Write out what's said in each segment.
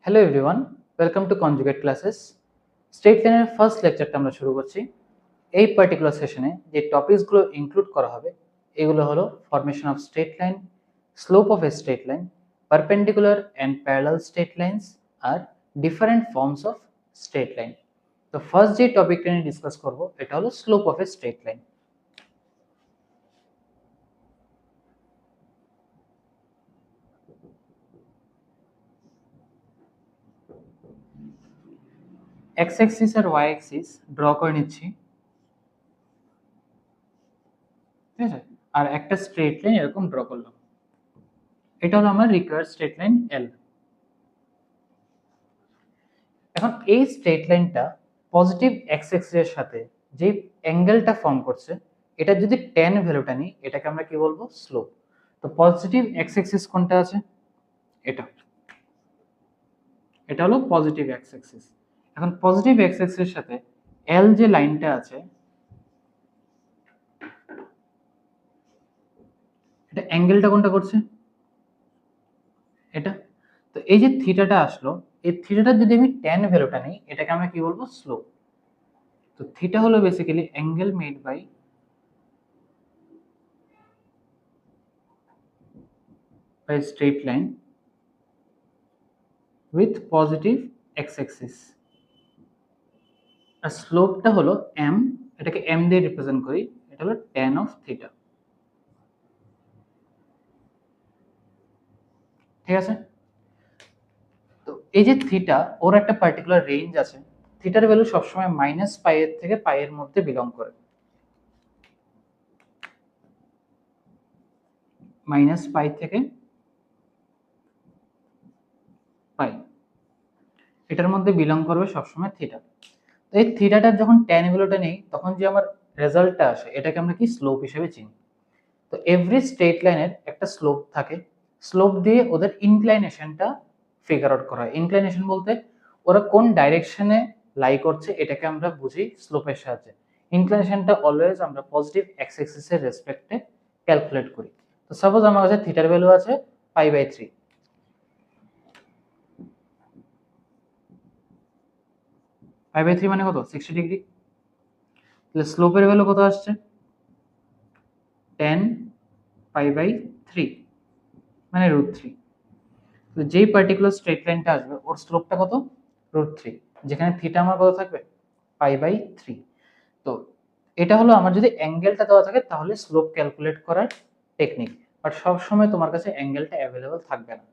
Hello everyone, welcome to conjugate classes. Straight লাইনের first লেকচারটা আমরা শুরু করছি। এই পার্টিকুলার সেশনে যে টপিকসগুলো ইনক্লুড করা হবে এগুলো হলো formation of straight line, slope of a straight line, perpendicular and parallel straight lines আর different forms of straight line. তো ফার্স্ট যে টপিকটা নিয়ে ডিসকাস করব এটা হলো slope of a straight line. X axis আর ওয়াই অ্যাক্সিস ড্র করে নিচ্ছি, ঠিক আছে? আর একটা স্ট্রেট লাইন এরকম ড্র করলাম। এটা হলো আমার রিকোয়ার্ড স্ট্রেট লাইন এল। এখন এই স্ট্রেট লাইনটা পজিটিভ এক্স অ্যাক্সিসের সাথে যে অ্যাঙ্গেলটা ফর্ম করছে এটা যদি tan ভ্যালুটা নিই এটাকে আমরা কি বলবো? স্লোপ। তো পজিটিভ এক্স অ্যাক্সিস কোনটা আছে? এটা এটা হলো পজিটিভ এক্স অ্যাক্সিস। এখন পজিটিভ এক্স অ্যাক্সিসের সাথে এল যে লাইনটা আছে এটা অ্যাঙ্গেলটা কোনটা করছে? এটা। তো এই যে থিটাটা আসলো, এই থিটাটার যদি আমি tan ভ্যালুটা নিই এটাকে আমরা কি বলবো? স্লোপ। তো থিটা হলো basically angle made by straight line with positive X axis. আর স্লোপটা হলো m, এটাকে m দিয়ে রিপ্রেজেন্ট করি, এটা হলো tan অফ থিটা। ঠিক আছে? তো এই যে থিটা ওর একটা পার্টিকুলার রেঞ্জ আছে, থিটার ভ্যালু সবসময় মাইনাস পাই এর থেকে পাই এর মধ্যে বিলং করে, মাইনাস পাই থেকে পাই এটার মধ্যে বিলং করবে সবসময় থিটা। তো এই থিটাটার যখন tan ভ্যালুটা নেই তখন যে আমার রেজাল্টটা আসে এটাকে আমরা কি স্লোপ হিসেবে চিনি। তো এভরি স্ট্রেট লাইনের একটা স্লোপ থাকে, স্লোপ দিয়ে ওদের ইনক্লাইনেশনটা ফিগার আউট করা হয়। ইনক্লাইনেশন বলতে ওরা কোন ডাইরেকশনে লাই করছে এটাকে আমরা বুঝি স্লোপের সাহায্যে। ইনক্লাইনেশনটা অলওয়েজ আমরা পজিটিভ এক্স অ্যাক্সিসের রেসপেক্টে ক্যালকুলেট করি। তো সাপোজ আমার কাছে থিটার ভ্যালু আছে π/3, π/3 মানে কত? 60 ডিগ্রি। তাহলে স্লোপের ভ্যালু কত আসছে? tan π/3 মানে √3। তো যেই পার্টিকুলার স্ট্রেট লাইনটা আসবে ওর স্লোপটা কত? √3, যেখানে থিটা আমার কত থাকবে? π/3। তো এটা হলো আমার যদি অ্যাঙ্গেলটা দেওয়া থাকে তাহলে স্লোপ ক্যালকুলেট করার টেকনিক। বাট সব সময় তোমার কাছে অ্যাঙ্গেলটা অ্যাভেলেবল থাকবে না।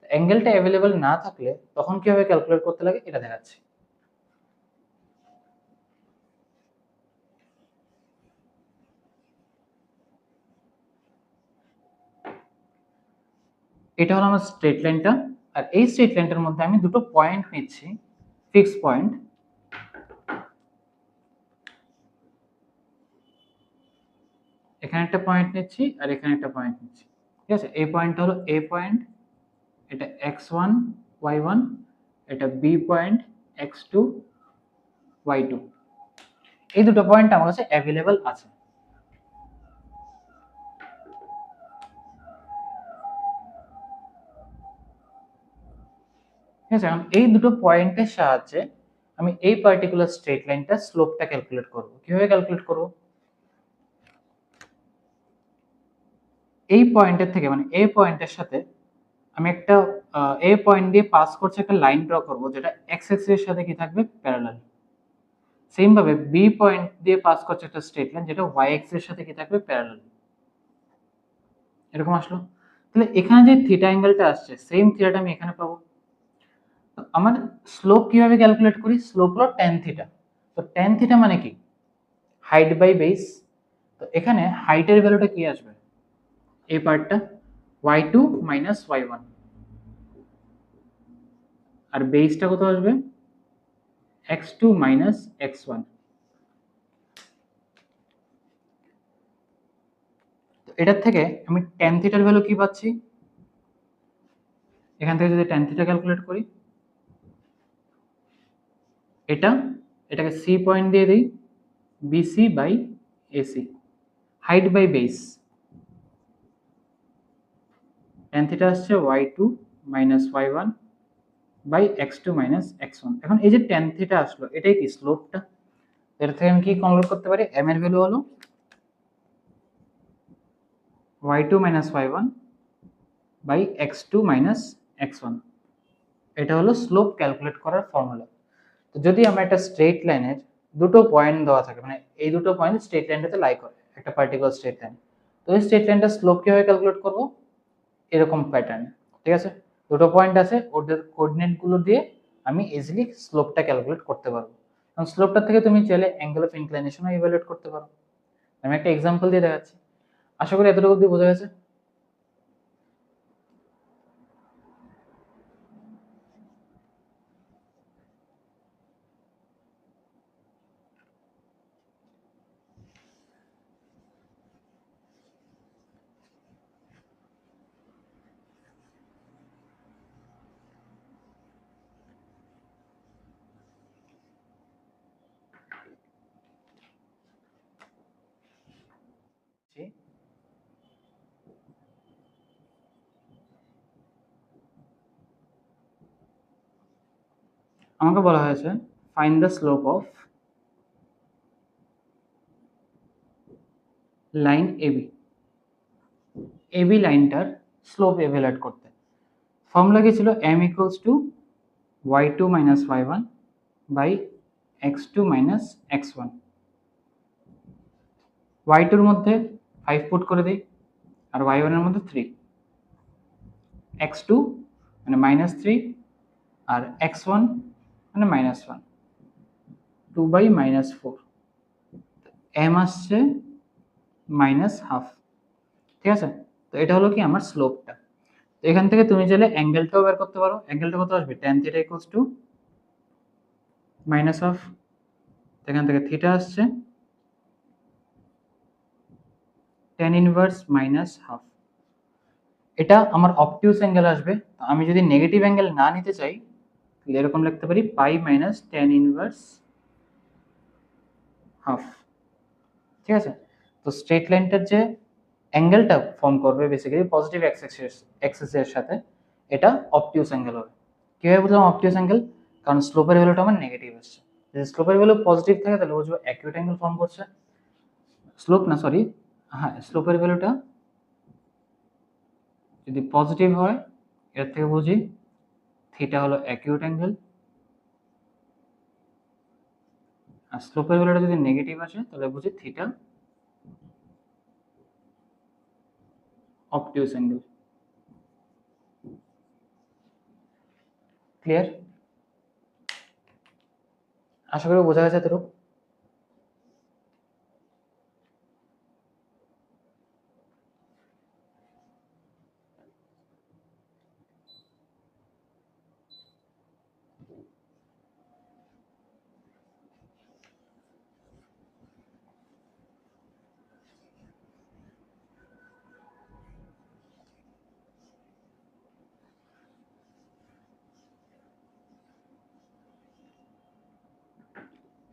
অ্যাঙ্গেলটা অ্যাভেলেবল না থাকলে তখন কিভাবে ক্যালকুলেট করতে লাগে এটা দেখাচ্ছি। এটা হলো আমার স্ট্রেট লাইনটা, আর এই স্ট্রেট লাইনটার মধ্যে আমি দুটো পয়েন্ট নিচ্ছি, ফিক্স পয়েন্ট। এখানে একটা পয়েন্ট নিচ্ছি আর এখানে একটা পয়েন্ট নিচ্ছি, ঠিক আছে? এই পয়েন্টটা হলো এ পয়েন্ট, এটা x1 y1, এটা বি পয়েন্ট x2 y2। এই দুটো পয়েন্ট আমার কাছে অ্যাভেলেবল আছে। ঠিক আছে? এখন এই দুটো পয়েন্টের সাহায্যে আমি এই পার্টিকুলার স্ট্রেট লাইনটা স্লোপটা ক্যালকুলেট করব। কিভাবে ক্যালকুলেট করব? এই পয়েন্টের থেকে মানে এ পয়েন্টের সাথে আমি একটা এ পয়েন্ট দিয়ে পাস করছে একটা লাইন ড্র করব যেটা এক্স অ্যাক্সিসের সাথে কি থাকবে? প্যারালাল। সেম ভাবে বি পয়েন্ট দিয়ে পাস করছে একটা স্ট্রেট লাইন যেটা ওয়াই অ্যাক্সিসের সাথে কি থাকবে? প্যারালাল। এরকম আসলো। তাহলে এখানে যে থিটা অ্যাঙ্গেলটা আসছে সেম থিটাটা আমি এখানে পাবো। তো আমার স্লোপ কিভাবে ক্যালকুলেট করি? স্লোপ হলো tan থিটা। তো tan থিটা মানে কি? Height by base. তো এখানে হাইটের ভ্যালুটা কি আসবে? এই পার্টটা y2 মাইনাস y1, আর বেসটা কত আসবে? x2 minus x1। তো এটার থেকে আমি tan থিটার ভ্যালু কি পাচ্ছি? এখান থেকে যদি tan থিটা ক্যালকুলেট করি, এটাকে সি পয়েন্ট দিয়ে দিই, BC by AC, height by base. tan theta আসছে y2 minus y1 by x2 minus x1। এখন এই যে tan থিটা আসলো, এটাই কি স্লোপটা। এর থেকে আমি কি কনভার্ট করতে পারি, m এর ভ্যালু হলো y2 minus y1 by x2 minus x1। এটা হলো স্লোপ ক্যালকুলেট করার ফর্মুলা। তো যদি আমরা একটা স্ট্রেট লাইনের দুটো পয়েন্ট দেওয়া থাকে, মানে এই দুটো পয়েন্ট স্ট্রেট লাইনটাতে লাই করে একটা পার্টিকুলার স্ট্রেট লাইন, তো এই স্ট্রেট লাইনটা স্লোপ কিভাবে ক্যালকুলেট করব, এরকম প্যাটার্ন। ঠিক আছে, দুটো পয়েন্ট আছে, ওদের কোঅর্ডিনেট গুলো দিয়ে আমি ইজিলি স্লোপটা ক্যালকুলেট করতে পারবো। কারণ স্লোপটা থেকে তুমি চাইলে অ্যাঙ্গেল অফ ইনক্লিনেশনও ইভালুয়েট করতে পারো। আমি একটা এক্সাম্পল দিয়ে দেখাচ্ছি, আশা করি এতটুকু অবধি বোঝা গেছে। আমাকে বলা হয়েছে find the slope of line AB. AB লাইনটার স্লোপ এভালুয়েট করতে ফর্মুলা কি ছিল, m equals to y2 minus y1 by x2 minus x1। y2 এর মধ্যে 5 পুট করে দিই, আর y1 এর মধ্যে 3, x2 মানে মাইনাস 3 আর x1 মানে মাইনাস 1, 2 বাই মাইনাস 4, m আসছে মাইনাস হাফ। ঠিক আছে, তো এটা হলো কি আমার স্লোপটা। তো এখান থেকে তুমি চাইলে অ্যাঙ্গেলটাও বের করতে পারো। অ্যাঙ্গেলটা কত আসবে, tan theta equals two minus half, এখান থেকে থিটা আসছে tan ইনভার্স মাইনাস হাফ। এটা আমার অবটিউস অ্যাঙ্গেল আসবে। তো আমি যদি নেগেটিভ অ্যাঙ্গেল না নিতে চাই, তাহলে এরকম লিখতে পারি পাই মাইনাস tan ইনভার্স হাফ। ঠিক আছে, তো স্ট্রেট লাইনটার যে অ্যাঙ্গেলটা ফর্ম করবে বেসিক্যালি পজিটিভ এক্সিসের সাথে, এটা অবটিউস অ্যাঙ্গেল হবে। কিভাবে বুঝলাম অবটিউস অ্যাঙ্গেল, কারণ স্লোপের ভ্যালুটা আমার নেগেটিভ আসছে। যদি স্লোপের ভ্যালু পজিটিভ থাকে তাহলে বুঝবো অ্যাকিউট অ্যাঙ্গেল ফর্ম করছে। স্লোপ না সরি, হ্যাঁ স্লোপের ভ্যালুটা যদি পজিটিভ হয়, এর থেকে বুঝি থিটা হলো অ্যাকিউট অ্যাঙ্গেল, আর স্লোপের ভ্যালুটা যদি নেগেটিভ আসে তাহলে বুঝি থিটা অবটিউস অ্যাঙ্গেল। ক্লিয়ার? আশা করি বোঝা গেছে এতটুকু।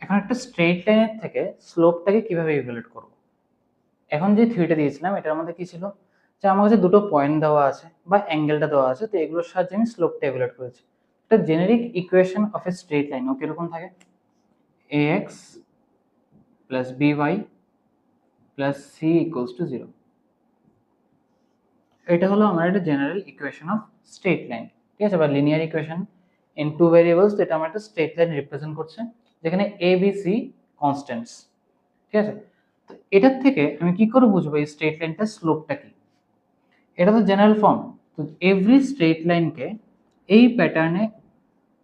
এখন একটা স্ট্রেট লাইনের থেকে স্লোপটাকে কিভাবে ইভালুয়েট করব। এখন যে থিওরিটা দিয়েছিলাম এটার মধ্যে কি ছিল, যে আমার কাছে দুটো পয়েন্ট দেওয়া আছে বা অ্যাঙ্গেলটা দেওয়া আছে, তো এগুলোর সাহায্যে আমি স্লোপটা ইভালুয়েট করেছি। একটা generic equation of a straight line ও কিরকম থাকে, ax plus by plus c equals to 0। এটা হলো আমার একটা general equation of straight line. ঠিক আছে, বা linear equation in two variables. তো এটা আমার একটা স্ট্রেট লাইন রিপ্রেজেন্ট করছে, যেখানে a b c কনস্ট্যান্টস। ঠিক আছে, তো এটার থেকে আমি কি করে বুঝবো এই স্ট্রেট লাইনটার স্লোপটা কি। এটা তো জেনারেল ফর্ম। তো এভরি স্ট্রেট লাইনকে এই প্যাটার্নে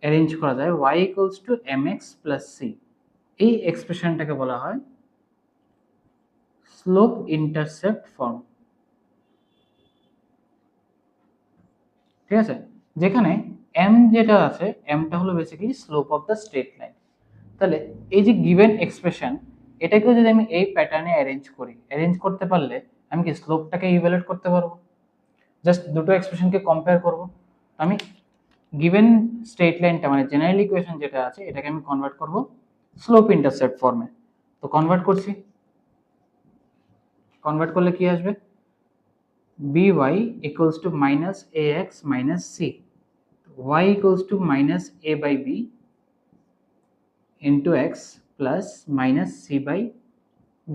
অ্যারেঞ্জ করা যায় y equals to mx plus c। এই এক্সপ্রেশনটাকে বলা হয় স্লোপ ইন্টারসেপ্ট ফর্ম। ঠিক আছে, যেখানে m যেটা আছে, mটা হলো basically slope of the straight line. তাহলে এই যে গিভেন এক্সপ্রেশন, এটাকেও যদি আমি এই প্যাটার্নে অ্যারেঞ্জ করতে পারলে আমি কি স্লোপটাকে ইভ্যালুয়েট করতে পারবো। জাস্ট দুটো এক্সপ্রেশনকে কম্পেয়ার করব। আমি গিভেন স্ট্রেট লাইনটা মানে জেনারেল ইকুয়েশন যেটা আছে এটাকে আমি কনভার্ট করব স্লোপ ইন্টারসেপ্ট ফর্মে। তো কনভার্ট করছি, কনভার্ট করলে কি আসবে, by equals to minus ax minus c। y equals to minus a by b into x plus minus c by b।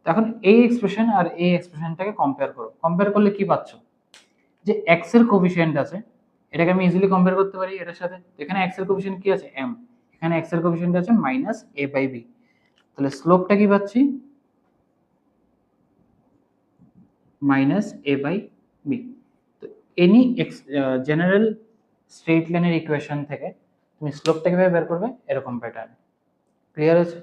এখন এই এক্সপ্রেশন আর এই এক্সপ্রেশনটাকে কম্পেয়ার করো, কম্পেয়ার করলে কি পাচ্ছ, যে x এর কোফিশিয়েন্ট আছে এটাকে আমি ইজিলি কম্পেয়ার করতে পারি এটার সাথে। এখানে x এর কোফিশিয়েন্ট কি আছে m, এখানে x এর কোফিশিয়েন্ট আছে মাইনাস a বাই b, তাহলে স্লোপটা কি পাচ্ছি মাইনাস a বাই b। তো এনি জেনারেল স্ট্রেট লাইনের ইকুয়েশন থেকে তুমি স্লোপটা কিভাবে বের করবে, এরকম প্যাটার্ন। ক্লিয়ার আছে?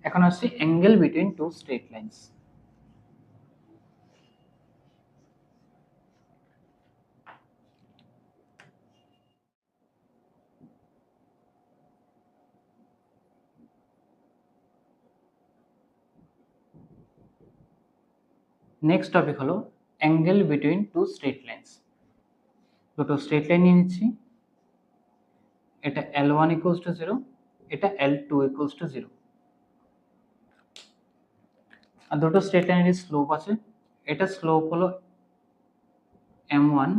এখন আসছি angle between two straight lines. Next topic হলো angle between two straight lines. দুটো স্ট্রেট লাইন নিয়ে নিচ্ছি, এটা L1 ইকুয়ালস টু 0, এটা L2 ইকুয়ালস টু 0, আর দুটো স্ট্রেট লাইনের স্লোপ আছে, এটা স্লোপ হলো m1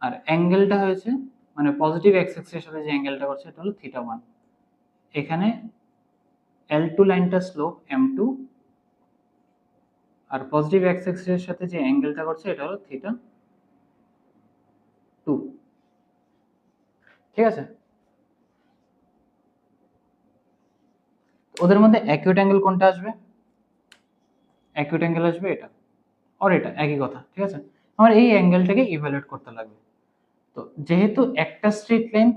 আর অ্যাঙ্গেলটা হয়েছে মানে পজিটিভ এক্স অ্যাক্সিসের সাথে যে অ্যাঙ্গেলটা করছে এটা হলো θ1। এখানে L2 লাইনটা স্লোপ m2 আর পজিটিভ এক্স অ্যাক্সিসের সাথে যে অ্যাঙ্গেলটা করছে এটা হলো θ2। ঠিক আছে? ওদের মধ্যে অ্যাকিউট অ্যাঙ্গেল কোনটা আসবে, অ্যাকিউট অ্যাঙ্গেল আসবে এটা আর এটা, একই কথা। ঠিক আছে, আমার এই অ্যাঙ্গেলটাকে ইভ্যালুয়েট করতে লাগবে। তো যেহেতু একটা স্ট্রেট লাইন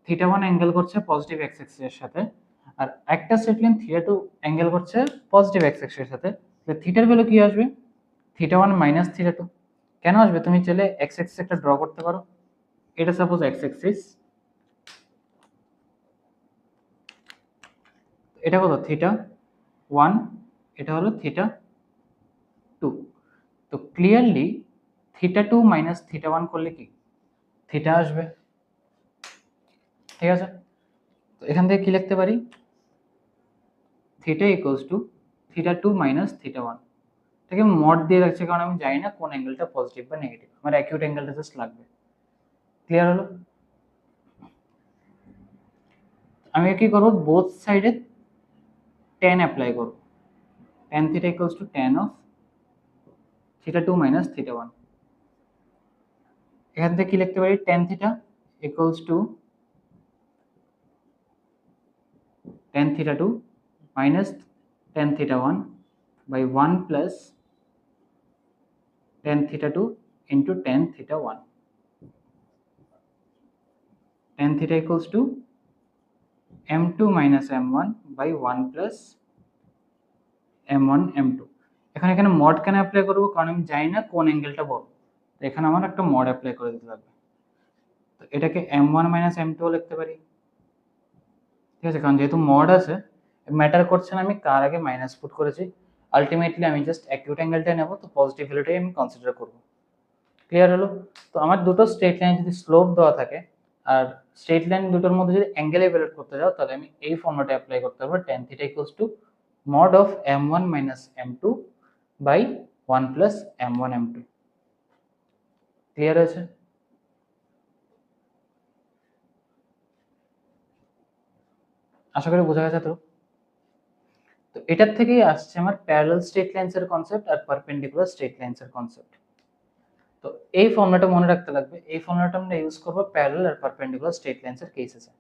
θ1 অ্যাঙ্গেল করছে পজিটিভ এক্স অ্যাক্সিসের সাথে আর একটা স্ট্রেট লাইন θ2 অ্যাঙ্গেল করছে পজিটিভ এক্স অ্যাক্সিসের সাথে, তাহলে থিটার ভ্যালু কি আসবে θ1 মাইনাস θ2। কেন আসবে, তুমি চাইলে এক্স অ্যাক্সিস একটা ড্র করতে পারো, এটা সাপোজ এক্স অ্যাক্সিস, এটা কত θ1, এটা হলো θ2। তো ক্লিয়ারলি θ2 মাইনাস θ1 করলে কি থিটা আসবে। ঠিক আছে, তো এখান থেকে কি লিখতে পারি, থিটা ইকুয়ালস টু θ2 মাইনাস θ1। এটাকে মড দিয়ে রাখছি কারণ আমি জানি না কোন অ্যাঙ্গেলটা পজিটিভ বা নেগেটিভ, আমার অ্যাকিউট অ্যাঙ্গেলটা জাস্ট লাগবে। ক্লিয়ার হলো? আমি কি করব, বোথ সাইডে tan অ্যাপ্লাই করব, tan theta equals to tan of θ2 minus θ1। এখান থেকে কি লিখতে পারি, tan theta equals to tan θ2 minus tan θ1 by 1 plus tan θ2 into tan θ1। tan theta equals to m2 minus m1 by 1 plus m1 m2। এখন এখানে mod কেন apply করব, কারণ আমি জানি না কোন অ্যাঙ্গেলটা বড়, তো এখানে আমার একটা মড অ্যাপ্লাই করে দিতে লাগবে। তো এটাকে m1 minus m2 লিখতে পারি। ঠিক আছে, কারণ যেহেতু মড আছে ম্যাটার করছে না আমি কার আগে মাইনাস পুট করেছি, আলটিমেটলি আমি জাস্ট অ্যাকিউট অ্যাঙ্গেলটা নেব, তো পজিটিভ ভ্যালুটাই আমি কনসিডার করব। ক্লিয়ার হলো? তো আমার দুটো স্ট্রেট লাইন যদি স্লোপ দেওয়া থাকে আর স্ট্রেট লাইন দুটোর মধ্যে যদি অ্যাঙ্গেল ইভ্যালুয়েট করতে যাও, তাহলে আমি এই ফর্মুলাটা অ্যাপ্লাই করতে পারবো, tan theta equals two mod of m1 minus m2 by 1 plus m1 m2। Clear আছে? আশা করি বোঝা গেছে। তো তো এটার থেকেই আসছে আমার প্যারালাল স্ট্রেট লাইনস এর কনসেপ্ট আর পারপেন্ডিকুলার স্ট্রেট লাইনস এর কনসেপ্ট। তো এই ফর্মুলাটা মনে রাখতে লাগবে, এই ফর্মুলাটা আমরা ইউজ করব প্যারালাল আর পারপেন্ডিকুলার স্ট্রেট লাইনস এর কেসেসে।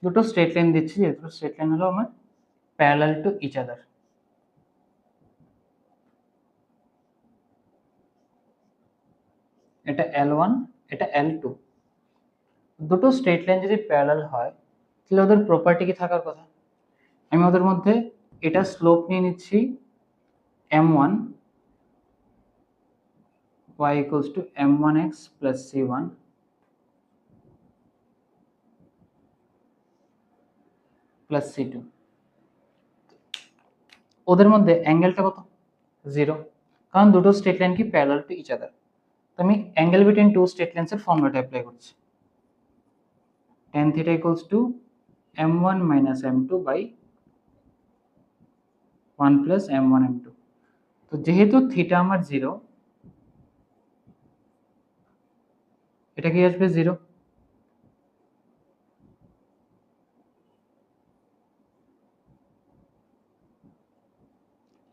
দুটো স্ট্রেট লাইন দিচ্ছি, যে দুটো স্ট্রেট লাইন হলো আমার প্যারালাল টু ইচ আদার। এটা L1, এটা L2। দুটো স্ট্রেট লাইন যদি প্যারালাল হয় তাহলে ওদের প্রপার্টি কি থাকার কথা? আমি ওদের মধ্যে এটা স্লোপ নিয়ে নিচ্ছি m1 y equals to m1x plus c1 plus c2। ওদের মধ্যে অ্যাঙ্গেলটা কত? 0, কারণ দুটো স্ট্রেট লাইন কি প্যারালাল টু ইচ আদার। তো আমি angle between two straight lines এর ফর্মুলাটা অ্যাপ্লাই করছি। tan theta equals to m1 minus m2 by 1 plus m1 m2। তো যেহেতু থিটা আমার 0, এটা কি আসবে 0।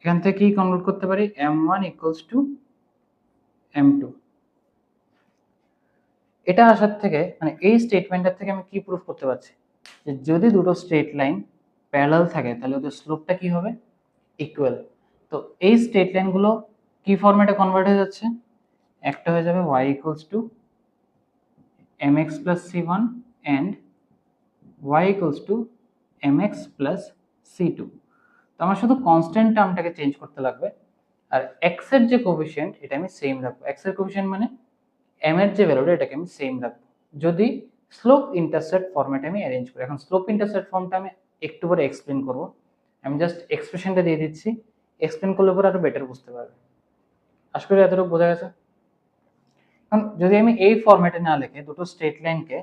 এখান থেকে কি কনভার্ট করতে পারি? m1 equals to m2। এটা আসার থেকে মানে এই স্টেটমেন্টটার থেকে আমি কি প্রুফ করতে পারছি? যে যদি দুটো স্ট্রেট লাইন প্যারালাল থাকে তাহলে ওদের স্লোপটা কি হবে? ইকুয়াল। তো এই স্ট্রেট লাইনগুলো কি ফরম্যাটে কনভার্ট হয়ে যাচ্ছে? একটা হয়ে যাবে y equals to mx plus c1 and y equals to mx plus c2। তো আমার শুধু কনস্ট্যান্ট টার্মটাকে চেঞ্জ করতে লাগবে, আর x এর যে কোএফিসিয়েন্ট এটা আমি সেম রাখবো। x এর কোএফিসিয়েন্ট মানে m এর যে ভ্যালুটা এটাকে আমি সেম রাখবো, যদি স্লোপ ইন্টারসেপ্ট ফরম্যাটে আমি অ্যারেঞ্জ করি। এখন স্লোপ ইন্টারসেপ্ট ফর্মটা আমি একটু পরে এক্সপ্লেন করব, আমি জাস্ট এক্সপ্রেশনটা দিয়ে দিচ্ছি, এক্সপ্লেন করলে পরে আরো বেটার বুঝতে পারবে। আশা করি এতটুকু বোঝা গেছে। এখন যদি আমি এই ফরম্যাটে না লিখে দুটো স্ট্রেট লাইনকে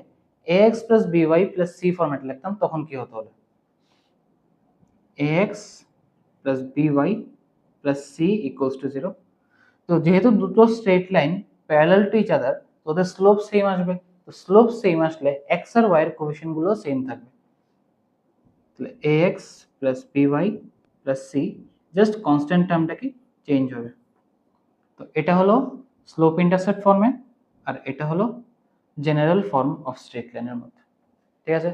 ax plus by plus c ফরম্যাটে লিখতাম তখন কি হতো? হলো ax plus by plus c equals to 0। তো যেহেতু দুটো straight line parallel to each other, তো ওদের স্লোপ সেম আসবে। তো স্লোপ সেম আসলে x আর y এর কোএফিসিয়েন্ট গুলো সেম থাকবে। তাহলে ax plus by plus c just constant টার্মটাকে চেঞ্জ হবে। তো এটা হলো স্লোপ ইন্টারসেপ্ট ফর্মে, আর এটা হলো জেনারেল ফর্ম অফ স্ট্রেট লাইনের মধ্যে। ঠিক আছে?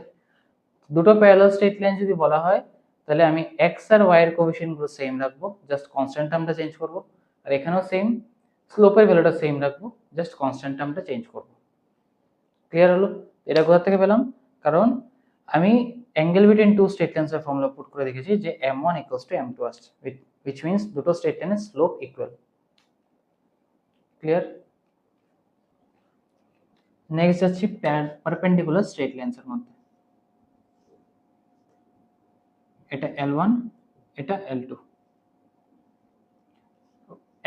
দুটো প্যারালাল স্ট্রেট লাইন যদি বলা হয় তাহলে আমি x আর y এর কোএফিসিয়েন্ট গুলো সেম রাখবো, জাস্ট কনস্ট্যান্ট টার্মটা চেঞ্জ করব। আর এখানেও সেম, স্লোপের ভ্যালুটা সেম রাখবো, জাস্ট কনস্ট্যান্ট টার্মটা চেঞ্জ করব। ক্লিয়ার হলো? এটা কোথা থেকে পেলাম? কারণ আমি angle between two straight lines এর ফর্মুলা পুট করে দেখেছি যে m1 equals to m2 আসছে, which means দুটো স্ট্রেট লাইনের স্লোপ ইকুয়াল। ক্লিয়ার? নেক্সট যাচ্ছি পারপেন্ডিকুলার স্ট্রেট লাইনস এর মধ্যে। এটা L1, এটা L2।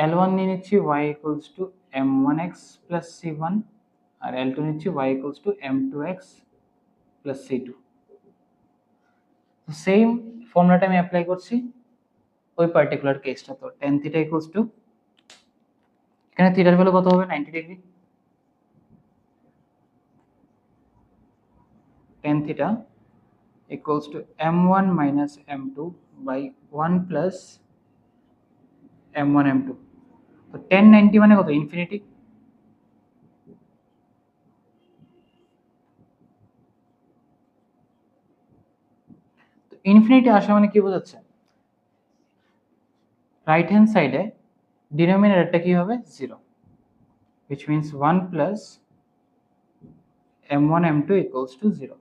L1 নিয়ে নিচ্ছি y equals to m1x plus c1, R L2 নিচ্ছি y equals to m2x plus c2। Same ফর্মুলাটা আমি অ্যাপ্লাই করছি ওই পার্টিকুলার কেসটা। তো tan theta equals to, এখানে থিটার ভ্যালু কত হবে? 90 degree. tan theta equals to m1 minus m2 by 1 plus m1 m2। তো tan 90 মানে কত? ইনফিনিটি। তো ইনফিনিটি আসা মানে কি বোঝাচ্ছে? রাইট হ্যান্ড সাইডে ডিনোমিনেটরটা কি হবে? 0, which means 1 plus m1 m2 equals to 0।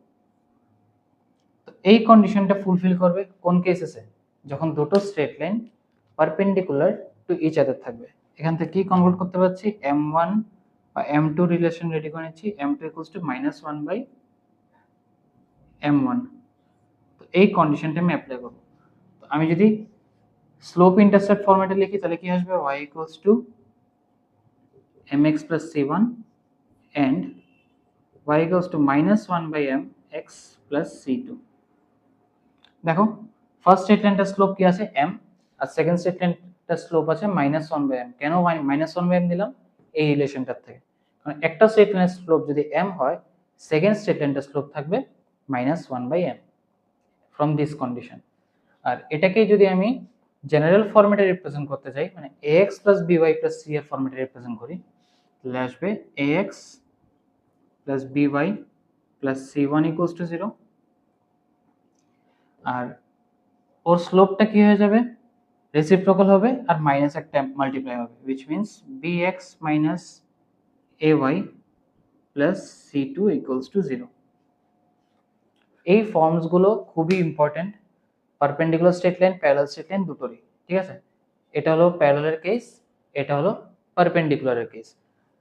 তো এই কন্ডিশনটা ফুলফিল করবে কোন কেসেসে? যখন দুটো straight line perpendicular to each other থাকবে। এখান থেকে কি কনভার্ট করতে পারছি? m1 বা m2 রিলেশন রেডি করে নিচ্ছি, m2 equals to -1 by m1। তো এই কন্ডিশনটা আমি অ্যাপ্লাই করব। তো আমি যদি স্লোপ ইন্টারসেপ্ট ফরম্যাটে লিখি তাহলে কি আসবে? y equals to mx plus c1 and y equals to -1 by mx plus c2। দেখো ফার্স্ট স্ট্রেট লাইনটার স্লোপ কি আছে? m, আর সেকেন্ড স্ট্রেট লাইনটার স্লোপ আছে -1 by m। কেন -1 by m দিলাম? এই রিলেশনটার থেকে। কারণ একটা স্ট্রেট লাইনের স্লোপ যদি m হয়, সেকেন্ড স্ট্রেট লাইনটার স্লোপ থাকবে -1 by m from this condition. আর এটাকে যদি আমি জেনারেল ফরম্যাটে রিপ্রেজেন্ট করতে চাই, মানে ax plus by plus c এর ফরম্যাটে রিপ্রেজেন্ট করি, তাহলে আসবে ax plus by plus c1 equals to 0 আর ওর স্লোপটা কি হয়ে যাবে, রেসিপ্রোকাল হবে আর মাইনাস একটা মাল্টিপ্লাই হবে, which means bx minus ay plus c2 equals to 0। এই ফর্মসগুলো খুবই important perpendicular straight line parallel straight line দুটোরই, ঠিক আছে। এটা হলো প্যারালালের কেস, এটা হলো পারপেন্ডিকুলারের কেস।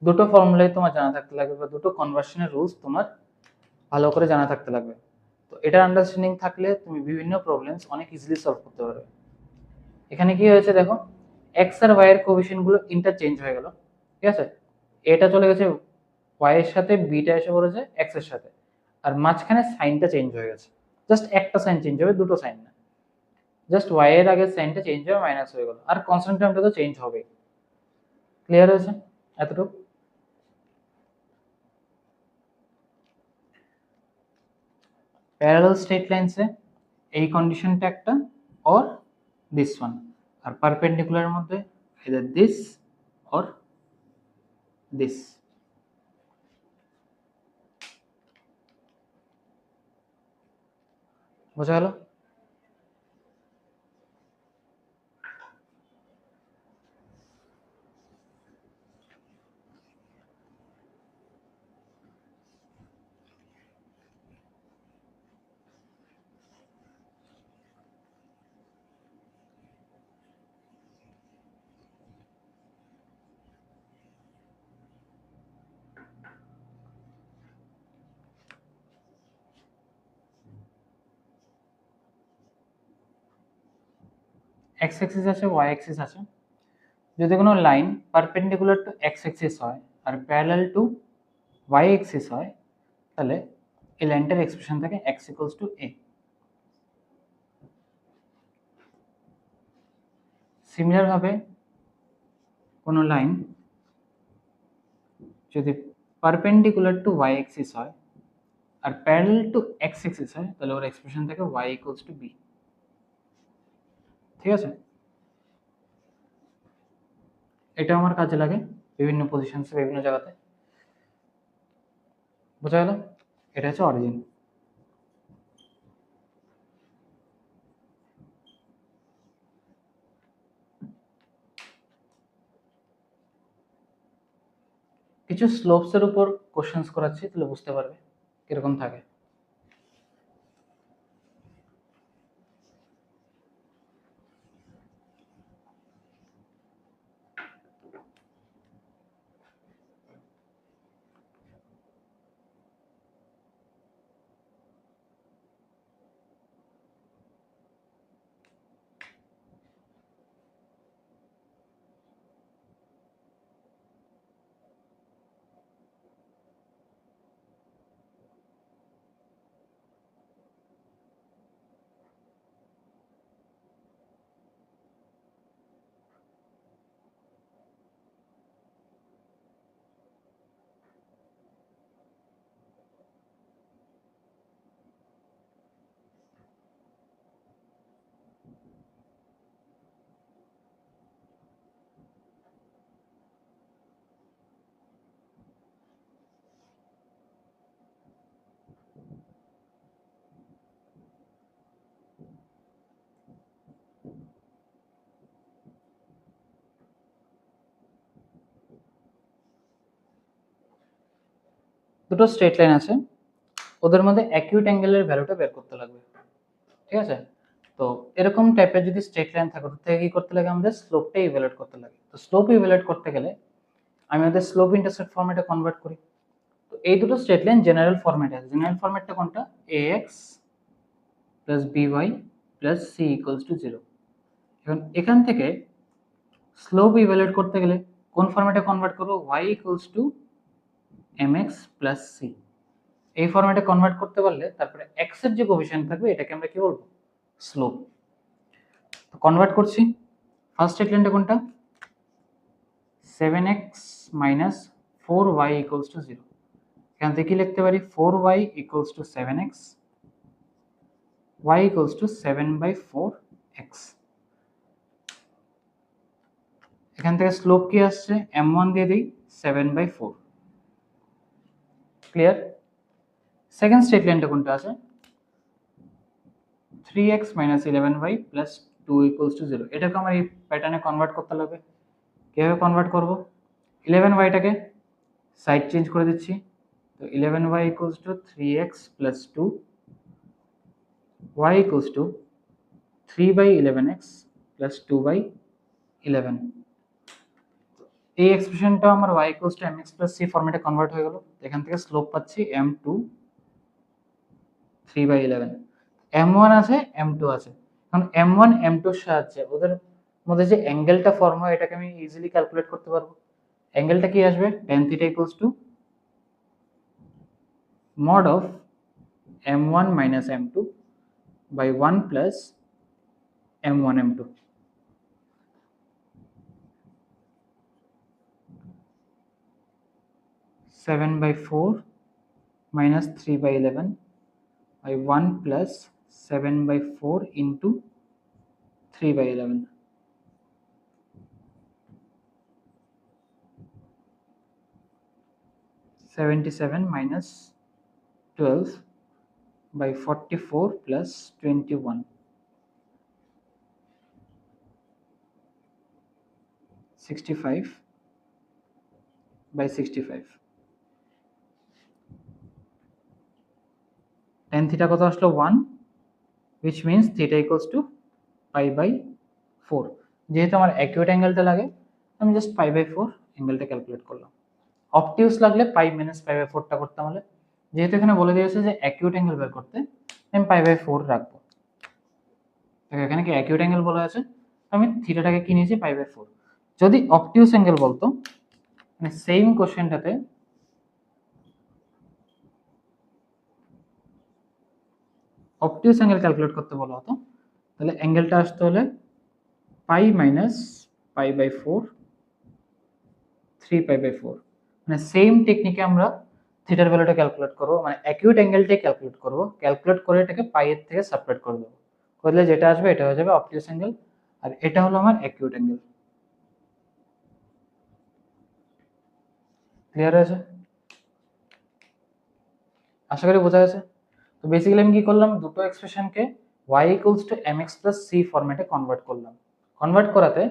দুটো ফর্মুলাই তোমার জানা থাকতে লাগবে বা দুটো কনভার্সনের রুলস তোমার ভালো করে জানা থাকতে লাগবে। তো এটার আন্ডারস্ট্যান্ডিং থাকলে তুমি বিভিন্ন প্রবলেমস অনেক ইজিলি সলভ করতে পারবে। এখানে কি হয়েছে দেখো, এক্স আর ওয়াই এর কোএফিসিয়েন্টগুলো ইন্টারচেঞ্জ হয়ে গেল, ঠিক আছে। এটা চলে গেছে ওয়াই এর সাথে, বিটা এসে পড়েছে এক্স এর সাথে, আর মাঝখানে সাইনটা চেঞ্জ হয়ে গেছে। জাস্ট একটা সাইন চেঞ্জ হবে, দুটো সাইন না, জাস্ট ওয়াই এর আগের সাইনটা চেঞ্জ হয়ে মাইনাস হয়ে গেল, আর কনস্ট্যান্ট টার্মটা তো চেঞ্জ হবে। ক্লিয়ার হয়েছে এতটুকু? প্যারালাল স্ট্রেট লাইনসে এই কন্ডিশনটা একটা or this one, R perpendicular মধ্যে either this or this। বোঝা গেল? এক্স অ্যাক্সিস আছে, ওয়াই অ্যাক্সিস আছে। যদি কোনো line perpendicular two x Axis হয় are parallel to Y Axis হয়, তাহলে এই লাইনটার এক্সপ্রেশন থাকে x equals to A. Similar ভাবে কোনো লাইন যদি পারপেন্ডিকুলার টু ওয়াই অ্যাক্সিস হয় are parallel to x Axis হয়, তাহলে ওর এক্সপ্রেশন থাকে ওয়াই ইকুয়ালস টু বি। ঠিক আছে, এটা আমার কাজে লাগে বিভিন্ন পজিশনসে, বিভিন্ন জায়গাতে। বোঝা গেল? এটা হচ্ছে অরিজিন। কিছু স্লোপসের উপর কোশ্চেন্স করাচ্ছি, তাহলে বুঝতে পারবে কিরকম থাকে। দুটো স্ট্রেট লাইন আছে, ওদের মধ্যে অ্যাকিউট অ্যাঙ্গেলের ভ্যালুটা বের করতে লাগবে। ঠিক আছে, তো এরকম টাইপের যদি স্ট্রেট লাইন থাকে, ওর থেকে কি করতে লাগে, আমাদের স্লোপটা ইভ্যালুয়েট করতে লাগে। তো স্লোপ ইভ্যালুয়েট করতে গেলে আমি ওদের স্লোপ ইন্টারসেপ্ট ফরম্যাটে কনভার্ট করি। তো এই দুটো স্ট্রেট লাইন জেনারেল ফরম্যাটে আছে। জেনারেল ফরম্যাটটা কোনটা? ax plus by plus c equals to 0। এখন এখান থেকে স্লোপ ইভ্যালুয়েট করতে গেলে কোন ফরম্যাটে কনভার্ট করব? y equals to mx plus c। এই ফরম্যাটে কনভার্ট করতে পারলে তারপরে x এর যে কোএফিসিয়েন্ট থাকবে এটাকে আমরা কি বলবো? স্লোপ। তো কনভার্ট করছি। ফার্স্ট স্ট্রেট লাইনটা কোনটা? 7x minus 4y equals to 0। এখান থেকে কি লিখতে পারি? 4y equals to 7x, y equals to 7/4x। এখান থেকে স্লোপ কি আসছে? m1 দিয়ে দিই 7/4। ক্লিয়ার? সেকেন্ড স্টেটমেন্টটা কোনটা আছে? 3x minus 11y plus 2 equals to 0, এটাকে আমার এই প্যাটার্নে কনভার্ট করতে লাগবে। কিভাবে কনভার্ট করব? 11yটাকে সাইড চেঞ্জ করে দিচ্ছি, তো 11y equals to 3x plus 2, y equals to 3 by 11x plus 2 by 11। এই এক্সপ্রেশনটা আমার y equals to mx plus c ফরম্যাটে কনভার্ট হয়ে গেল। এখান থেকে স্লোপ পাচ্ছি m2 3 by 11, m1 আছে m2 আছে। এখন m1 m2 এর সাহায্যে ওদের মধ্যে যে অ্যাঙ্গেলটা ফর্ম হয় এটাকে আমি ইজিলি ক্যালকুলেট করতে পারবো। অ্যাঙ্গেলটা কি আসবে? tan theta equals to mod of m1 minus m2 by 1 plus m1 m2। 7 by 4 minus 3 by 11 by 1 plus 7 by 4 into 3 by 11। 77 minus 12 by 44 plus 21, 65 by 65। tan theta কত আসলো? 1, which means theta equals to pi by 4। যেহেতু আমার acute অ্যাঙ্গেলটা লাগে আমি just pi by 4 অ্যাঙ্গেলটা calculate করলাম। অবটিউস লাগলে pi minus pi by 4টা করতাম, হলে যেহেতু এখানে বলে দিয়েছে যে অ্যাকিউট অ্যাঙ্গেল বের করতে আমি pi by 4 রাখবো। এখানে কি অ্যাকিউট অ্যাঙ্গেল বলা আছে, আমি থিটাটাকে কি নিয়েছি? pi by 4। যদি অবটিউস অ্যাঙ্গেল বলতো, মানে সেম কোশ্চেনটাতে অবটিউস অ্যাঙ্গেল ক্যালকুলেট করতে বলা হতো, তাহলে অ্যাঙ্গেলটা আসতে হলে pi minus pi by 4 3 pi by 4। মানে সেম টেকনিকে আমরা থিটার ভ্যালুটা ক্যালকুলেট করব, মানে অ্যাকিউট অ্যাঙ্গেলটাই ক্যালকুলেট করব, ক্যালকুলেট করে এটাকে পাই এর থেকে সেপারেট করে দেবো, করলে যেটা আসবে এটা হয়ে যাবে অবটিউস অ্যাঙ্গেল, আর এটা হলো আমার অ্যাকিউট অ্যাঙ্গেল। ক্লিয়ার হয়েছে? আশা করি বোঝা গেছে। তো বেসিক্যালি আমি কি করলাম, দুটো এক্সপ্রেশনকে y equals to mx plus c ফরম্যাটে কনভার্ট করলাম। কনভার্ট করাতে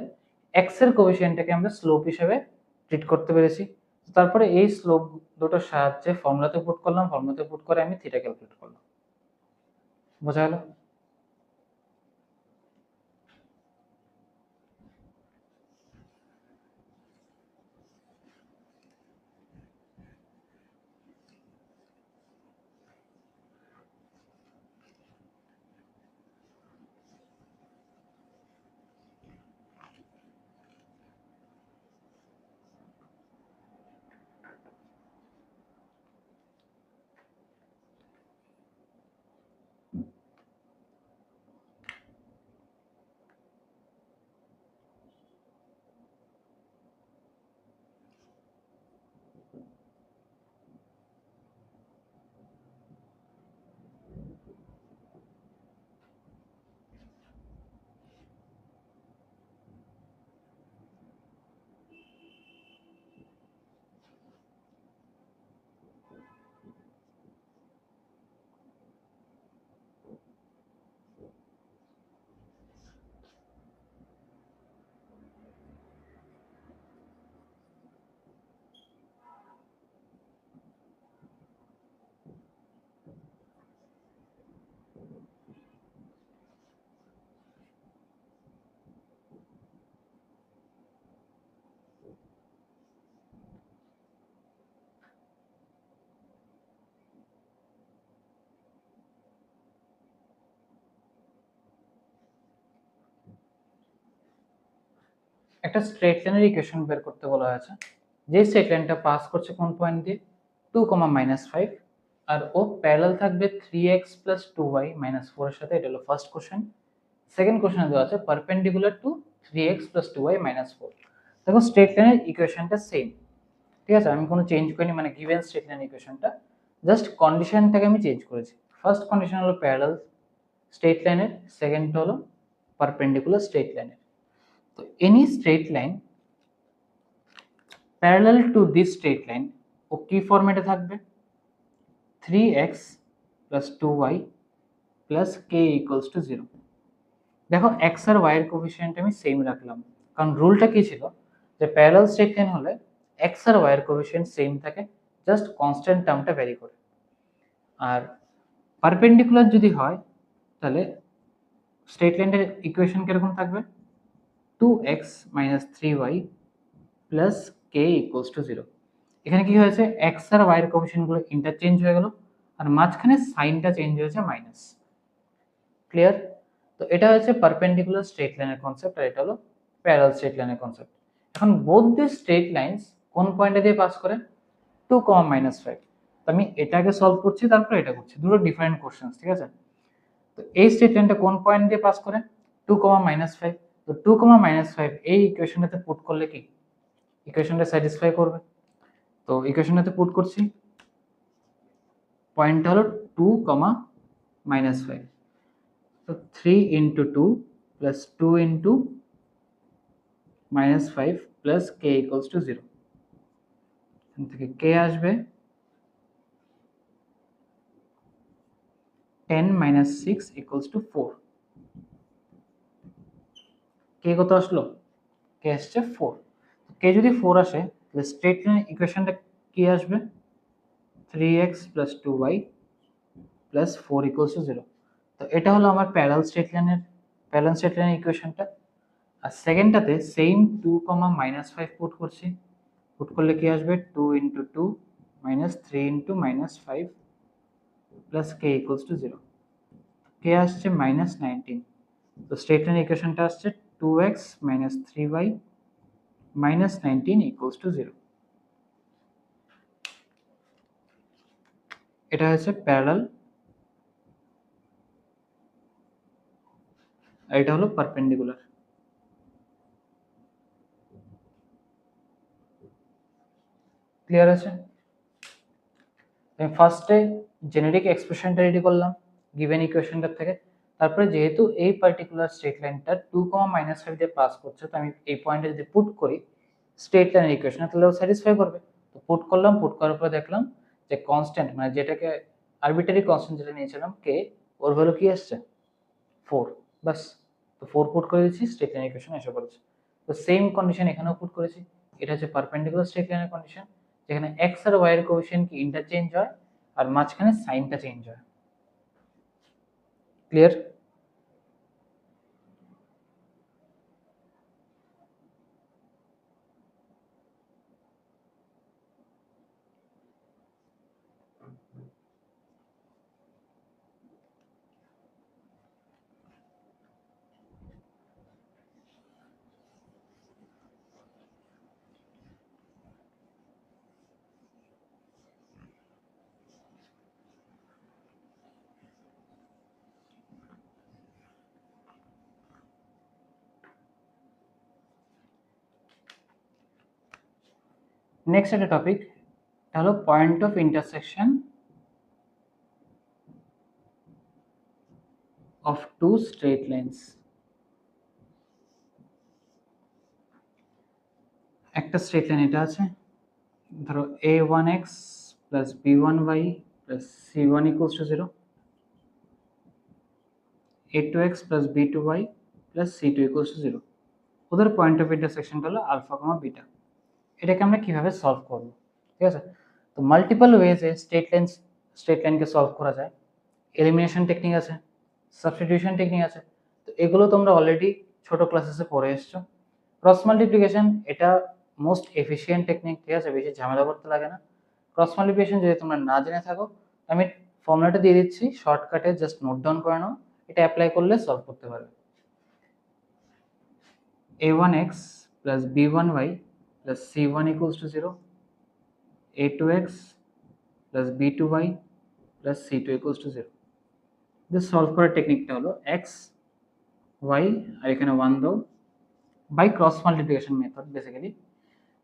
x এর কোএফিসিয়েন্টটাকে আমরা স্লোপ হিসেবে ট্রিট করতে পেরেছি। তারপরে এই স্লোপ দুটোর সাহায্যে ফর্মুলাতে পুট করলাম, ফর্মুলাতে পুট করে আমি থিটা ক্যালকুলেট করলাম। বোঝা গেল? একটা স্ট্রেট লাইনের ইকুয়েশন বের করতে বলা হয়েছে, যে স্ট্রেট লাইনটা পাস করছে কোন পয়েন্ট দিয়ে? 2, -5, আর ও প্যারালাল থাকবে 3x plus 2y minus 4 এর সাথে। এটা হলো ফার্স্ট কোশ্চেন। সেকেন্ড কোশ্চেনে দেওয়া আছে perpendicular to 3x plus 2y minus 4। দেখো স্ট্রেট লাইনের ইকুয়েশনটা সেম, ঠিক আছে, আমি কোনো চেঞ্জ করিনি, মানে গিভেন স্ট্রেট লাইন ইকুয়েশনটা জাস্ট কন্ডিশনটাকে আমি চেঞ্জ করেছি। ফার্স্ট কন্ডিশন হলো প্যারালাল স্ট্রেট লাইনের, সেকেন্ড হলো পারপেন্ডিকুলার স্ট্রেট লাইনের। তো any straight line parallel to this straight line ও কি ফরম্যাটে থাকবে? 3x plus 2y plus k equals to 0। দেখো এক্স আর ওয়াই এর কোএফিসিয়েন্ট আমি সেম রাখলাম, কারণ রুলটা কি ছিল যে প্যারালাল স্ট্রেট লাইন হলে এক্স আর ওয়াই এর কোএফিসিয়েন্ট সেম থাকে, জাস্ট কনস্ট্যান্ট টার্মটা ভ্যারি করে। আর পারপেন্ডিকুলার যদি হয় তাহলে স্ট্রেট লাইনের ইকুয়েশন কিরকম থাকবে, 2x minus 3y plus k equals to 0। এখানে কি হয়েছে, এক্স আর ওয়াই এর কোএফিসিয়েন্টগুলো ইন্টারচেঞ্জ হয়ে গেল আর মাঝখানে সাইনটা চেঞ্জ হয়েছে মাইনাস। ক্লিয়ার? তো এটা হচ্ছে পারপেন্ডিকুলার স্ট্রেট লাইনের কনসেপ্ট আর এটা হলো প্যারালাল স্ট্রেট লাইনের কনসেপ্ট। এখন বোথ দি স্ট্রেট লাইনস কোন পয়েন্টে দিয়ে পাস করে, 2, -5। তো আমি এটাকে সলভ করছি, তারপর এটা করছি, দুটো ডিফারেন্ট কোশ্চেনস, ঠিক আছে? তো এই স্ট্রেট লাইনটা কোন পয়েন্ট দিয়ে পাস করে, 2, -5। তো 2, -5 এই ইকুয়েশনটাতে পুট করলে কি ইকুয়েশনটা স্যাটিসফাই করবে। তো ইকুয়েশনটাতে পুট করছি, পয়েন্টটা হলো 2, -5। তো 3 into 2 plus 2 into -5 plus k equals to 0। এখান থেকে k আসবে 10 minus 6 equals to 4। k কত আসলো, k আসছে 4। k যদি 4 আসে তাহলে স্ট্রেট লাইনের ইকুয়েশনটা কি আসবে, 3x plus 2y plus 4 equals to 0। তো এটা হলো আমার প্যারালাল স্ট্রেট লাইনের ইকুয়েশনটা। আর সেকেন্ডটাতে সেম 2, -5 পুট করছি, পুট করলে কি আসবে, 2 into 2 minus 3 into -5 plus k equals to 0। k আসছে -19। তো স্ট্রেট লাইন ইকুয়েশনটা আসছে 2x minus 3y minus 19 equals to 0। এটা হচ্ছে প্যারালাল আর এটা হলো পারপেন্ডিকুলার। ক্লিয়ার আছে? আমি ফার্স্টে জেনেরিক এক্সপ্রেশনটা রেডি করলাম গিভেন ইকুয়েশনটার থেকে, তারপরে যেহেতু এই পার্টিকুলার স্ট্রেট লাইনটা 2, -5 দিয়ে পাস করছে, তো আমি এই পয়েন্টে যদি পুট করি স্ট্রেট লাইনের ইকুয়েশন তাহলে ও স্যাটিসফাই করবে। তো পুট করলাম, পুট করার পর দেখলাম যে কনস্ট্যান্ট মানে যেটাকে আরবিটারি কনস্ট্যান্ট যেটা নিয়েছিলাম কে, ওর ভ্যালু কি আসছে, 4। বাস, তো 4 পুট করে দিচ্ছি, স্ট্রেট লাইন ইকুয়েশন এসে পড়েছে। তো সেম কন্ডিশন এখানেও পুট করেছি, এটা হচ্ছে পারপেন্ডিকুলার স্ট্রেট লাইনের কন্ডিশন যেখানে এক্স আর ওয়াই এর কোএফিসিয়েন্ট কি ইন্টারচেঞ্জ হয় আর মাঝখানে সাইনটা চেঞ্জ হয়। ক্লিয়ার? নেক্সট একটা টপিক হলো point of intersection of two straight lines. একটা স্ট্রেট লাইন এটা আছে, ধরো a1x plus b1y plus c1 equals to 0, a2x plus b2y plus c2 equals to 0। ওদের পয়েন্ট অফ ইন্টারসেকশনটা হলো আলফা কমা বিটা। এটাকে আমরা কিভাবে সলভ করব, ঠিক আছে? তো মাল্টিপল ওয়েজে স্ট্রেট লাইনকে সলভ করা যায়। এলিমিনেশন টেকনিক আছে, সাবস্টিটিউশন টেকনিক আছে, তো এগুলো তোমরা অলরেডি ছোট ক্লাসেসে পড়ে এসছো। ক্রস মাল্টিপ্লিকেশন এটা মোস্ট এফিশিয়েন্ট টেকনিক, ঠিক আছে? বেশি ঝামেলা করতে লাগে না। ক্রস মাল্টিপ্লিকেশন যদি তোমরা না জেনে থাকো, আমি ফর্মুলাটা দিয়ে দিচ্ছি শর্টকাটে, জাস্ট নোট ডাউন করে নাও, এটা অ্যাপ্লাই করলে সলভ করতে পারবে। a1x plus b1y plus c1 equals to 0, a2x plus b2y plus c2 equals to 0। this solve করার টেকনিকটা হলো x y আর এখানে 1 দাও by cross multiplication method basically.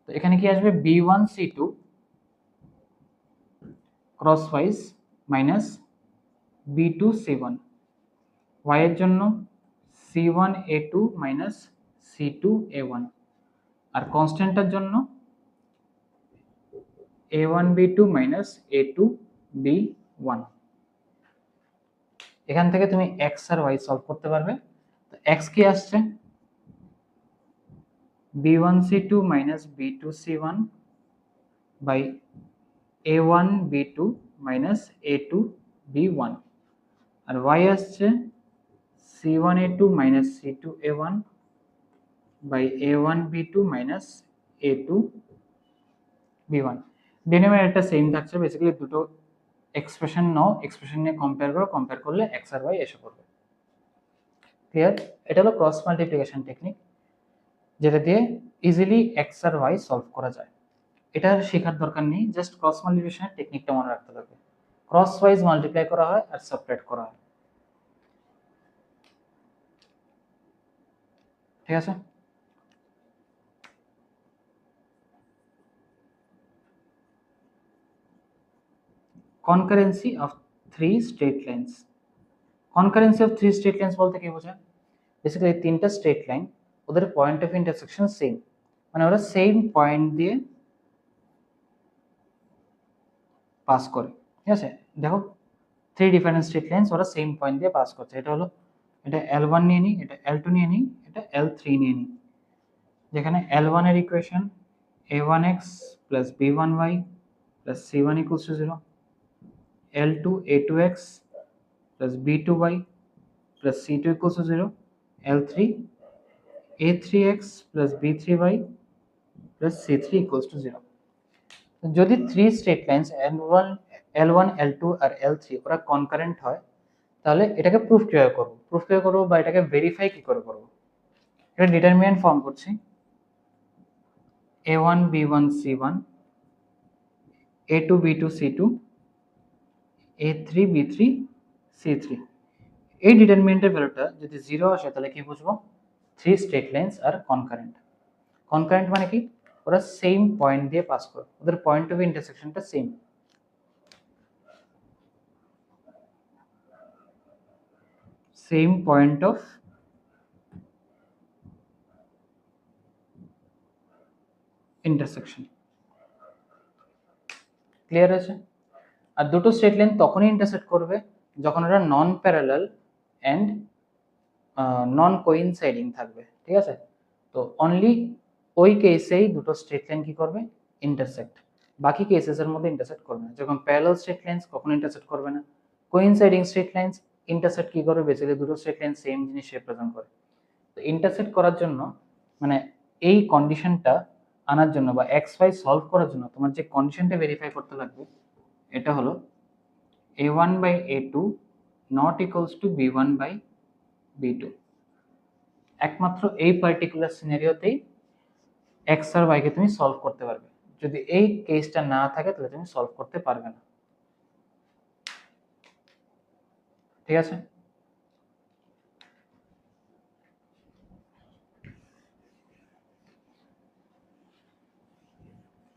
তো এখানে কি আসবে, b1 c2 cross wise minus b2 c1, y এর জন্য c1 a2 minus c2 a1, আর কনস্ট্যান্টটার জন্য a1 b2 minus a2 b1। এখান থেকে তুমি এক্স আর ওয়াই সলভ করতে পারবে। তো এক্স কি আসছে, b1c2 minus b2c1 by a1b2 minus a2b1, R y আসছে c1a2 minus c2a1 by a1b2 minus a2b1। ডিনোমিনেটরটা সেম থাকছে, বেসিক্যালি দুটো এক্সপ্রেশন নাও, এক্সপ্রেশন নিয়ে কম্পেয়ার করো, কম্পেয়ার করলে এক্স আর ওয়াই এসে পড়বে। ক্লিয়ার? এটা হলো ক্রস মাল্টিপ্লিকেশন টেকনিক, যেটা দিয়ে ইজিলি এক্স আর ওয়াই সলভ করা যায়। এটা শেখার দরকার নেই, জাস্ট ক্রস মাল্টিপ্লিকেশনের টেকনিকটা মনে রাখতে হবে। ক্রস ওয়াইজ মাল্টিপ্লাই করা হয় আর সাবট্রাক্ট করা হয়, ঠিক আছে? Concurrency of three straight lines. Concurrency of three straight lines বলতে কি বোঝায়? বেসিক্যালি তিনটা স্ট্রেট লাইন, ওদের পয়েন্ট অফ ইন্টারসেকশন সেম, মানে ওরা সেম পয়েন্ট দিয়ে পাস করে, ঠিক আছে? দেখো থ্রি ডিফারেন্ট স্ট্রেট লাইনস, ওরা সেম পয়েন্ট দিয়ে পাস করছে। এটা হলো, এটা L1 নিয়ে নিই, এটা L2 নিয়ে নিই, এটা L3 নিয়ে নিই। যেখানে L1 এর equation a1x plus b1y plus c1 equals to 0, L2 a2x plus b2y plus c2 equals to 0, L3 a3x plus b3y plus c3 equals to 0। যদি three straight lines L1 L2 আর L3 ওরা concurrent হয়, তাহলে এটাকে proof কিভাবে করব, বা এটাকে verify কি করে করব? এটা ডিটারমিনেন্ট ফর্ম করছি, a1 b1 c1 a2 b2 c2 a3 b3 c3। এই ডিটারমিনেন্টের ভ্যালুটা যদি 0 আসে তাহলে কি বুঝবো? থ্রি স্ট্রেট লাইনস আর কনকারেন্ট। কনকারেন্ট মানে কি? ওরা সেম পয়েন্ট দিয়ে পাস করে, ওদের পয়েন্ট অফ ইন্টারসেকশনটা same. Same point of intersection. Clear আছে? আর দুটো স্ট্রেট লাইন তখনই ইন্টারসেক্ট করবে যখন ওরা নন প্যারালাল অ্যান্ড নন কোইনসাইডিং থাকবে, ঠিক আছে? তো অনলি ওই কেসেই দুটো স্ট্রেট লাইন কি করবে? ইন্টারসেক্ট। বাকি কেসেস এর মধ্যে ইন্টারসেক্ট করবে না। যখন প্যারালাল স্ট্রেট লাইনস কখনো ইন্টারসেক্ট করবে না। কোইনসাইডিং স্ট্রেট লাইনস ইন্টারসেক্ট কি করবে? বেসিক্যালি দুটো স্ট্রেট লাইন সেম জিনিস রিপ্রেজেন্ট করে। তো ইন্টারসেক্ট করার জন্য, মানে এই কন্ডিশনটা আনার জন্য বা এক্স ওয়াই সলভ করার জন্য তোমার যে কন্ডিশনটা ভেরিফাই করতে লাগবে, এটা হলো a1 by a2 not equals to b1 by b2। একমাত্র এই পার্টিকুলার সিনারিওতেই এক্স আর ওয়াই কে তুমি সলভ করতে পারবে। যদি এই কেসটা না থাকে তাহলে তুমি সলভ করতে পারবে না, ঠিক আছে?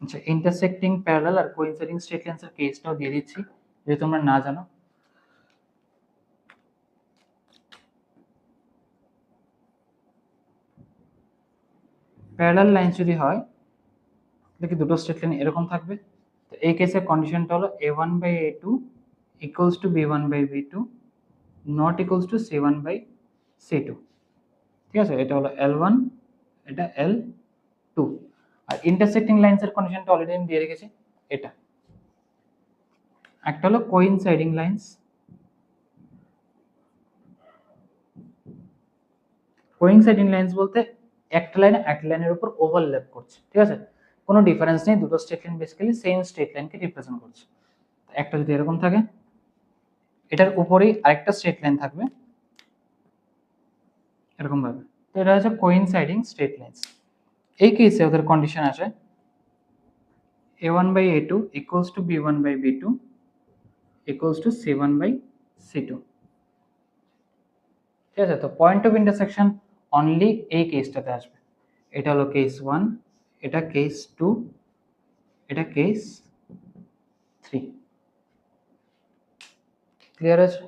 আচ্ছা, ইন্টারসেক্টিং প্যারালাল আর কোইনসাইডিং স্ট্রেট লাইনস এর কেসটাও দিয়ে দিচ্ছি যদি তোমরা না জানো। প্যারালাল লাইন যদি হয় দেখি দুটো স্ট্রেট লাইন এরকম থাকবে। তো এই কেসে কন্ডিশনটা হলো a1 by a2 equals to b1 by b2 not equals to c1 by c2, ঠিক আছে? এটা হলো L1, এটা L2। আর ইন্টারসেক্টিং লাইনস এর কন্ডিশনটা অলরেডি আমি দিয়ে রেখেছি, এটা একটা হলো কোইনসাইডিং লাইনস। কোইনসাইডিং লাইনস বলতে একটা লাইন একটা লাইনের উপর ওভারল্যাপ করছে, ঠিক আছে? কোনো ডিফারেন্স নেই, দুটো straight line basically same straight লাইনকে রিপ্রেজেন্ট করছে। একটা যদি এরকম থাকে, এটার উপরেই আরেকটা স্ট্রেট লাইন থাকবে এরকম ভাবে। তো এটা হচ্ছে কোইনসাইডিং স্ট্রেট লাইনস। এই কেসে ওদের কন্ডিশন আসে a1 by a2 equals to b1 by b2 equals to c1 by c2, ঠিক আছে? তো পয়েন্ট অফ ইন্টারসেকশন অনলি এই কেসটাতে আসবে। এটা হলো কেস 1, এটা কেস 2, এটা কেস 3। ক্লিয়ার আছে?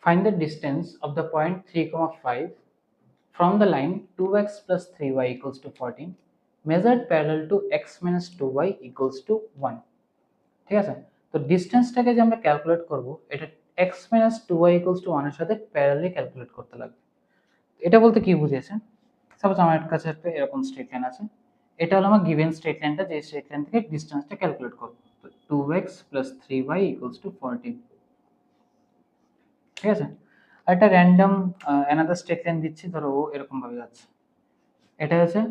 Find the distance of the point 3, 5 from the line 2x plus 3y equals to 14 measured parallel to x minus 2y equals to 1. ঠিক আছে, তো ডিসটেন্সটাকে যে আমরা ক্যালকুলেট করব এটা x minus 2y equals to 1 এর সাথে প্যারালালি ক্যালকুলেট করতে লাগবে। এটা বলতে কি বুঝিয়েছেন? সাপোজ আমার কাছে একটা এরকম স্ট্রেট লাইন আছে, এটা হলো আমার গিভেন স্ট্রেট লাইনটা, যে স্ট্রেট লাইন থেকে ডিসটেন্সটা ক্যালকুলেট করব। তো 2x plus 3y equals to 14, ঠিক আছে। আর একটা র্যান্ডম অ্যানাদার স্ট্রেট লাইন দিচ্ছি, ধরো ও এরকম ভাবে যাচ্ছে, এটা হচ্ছে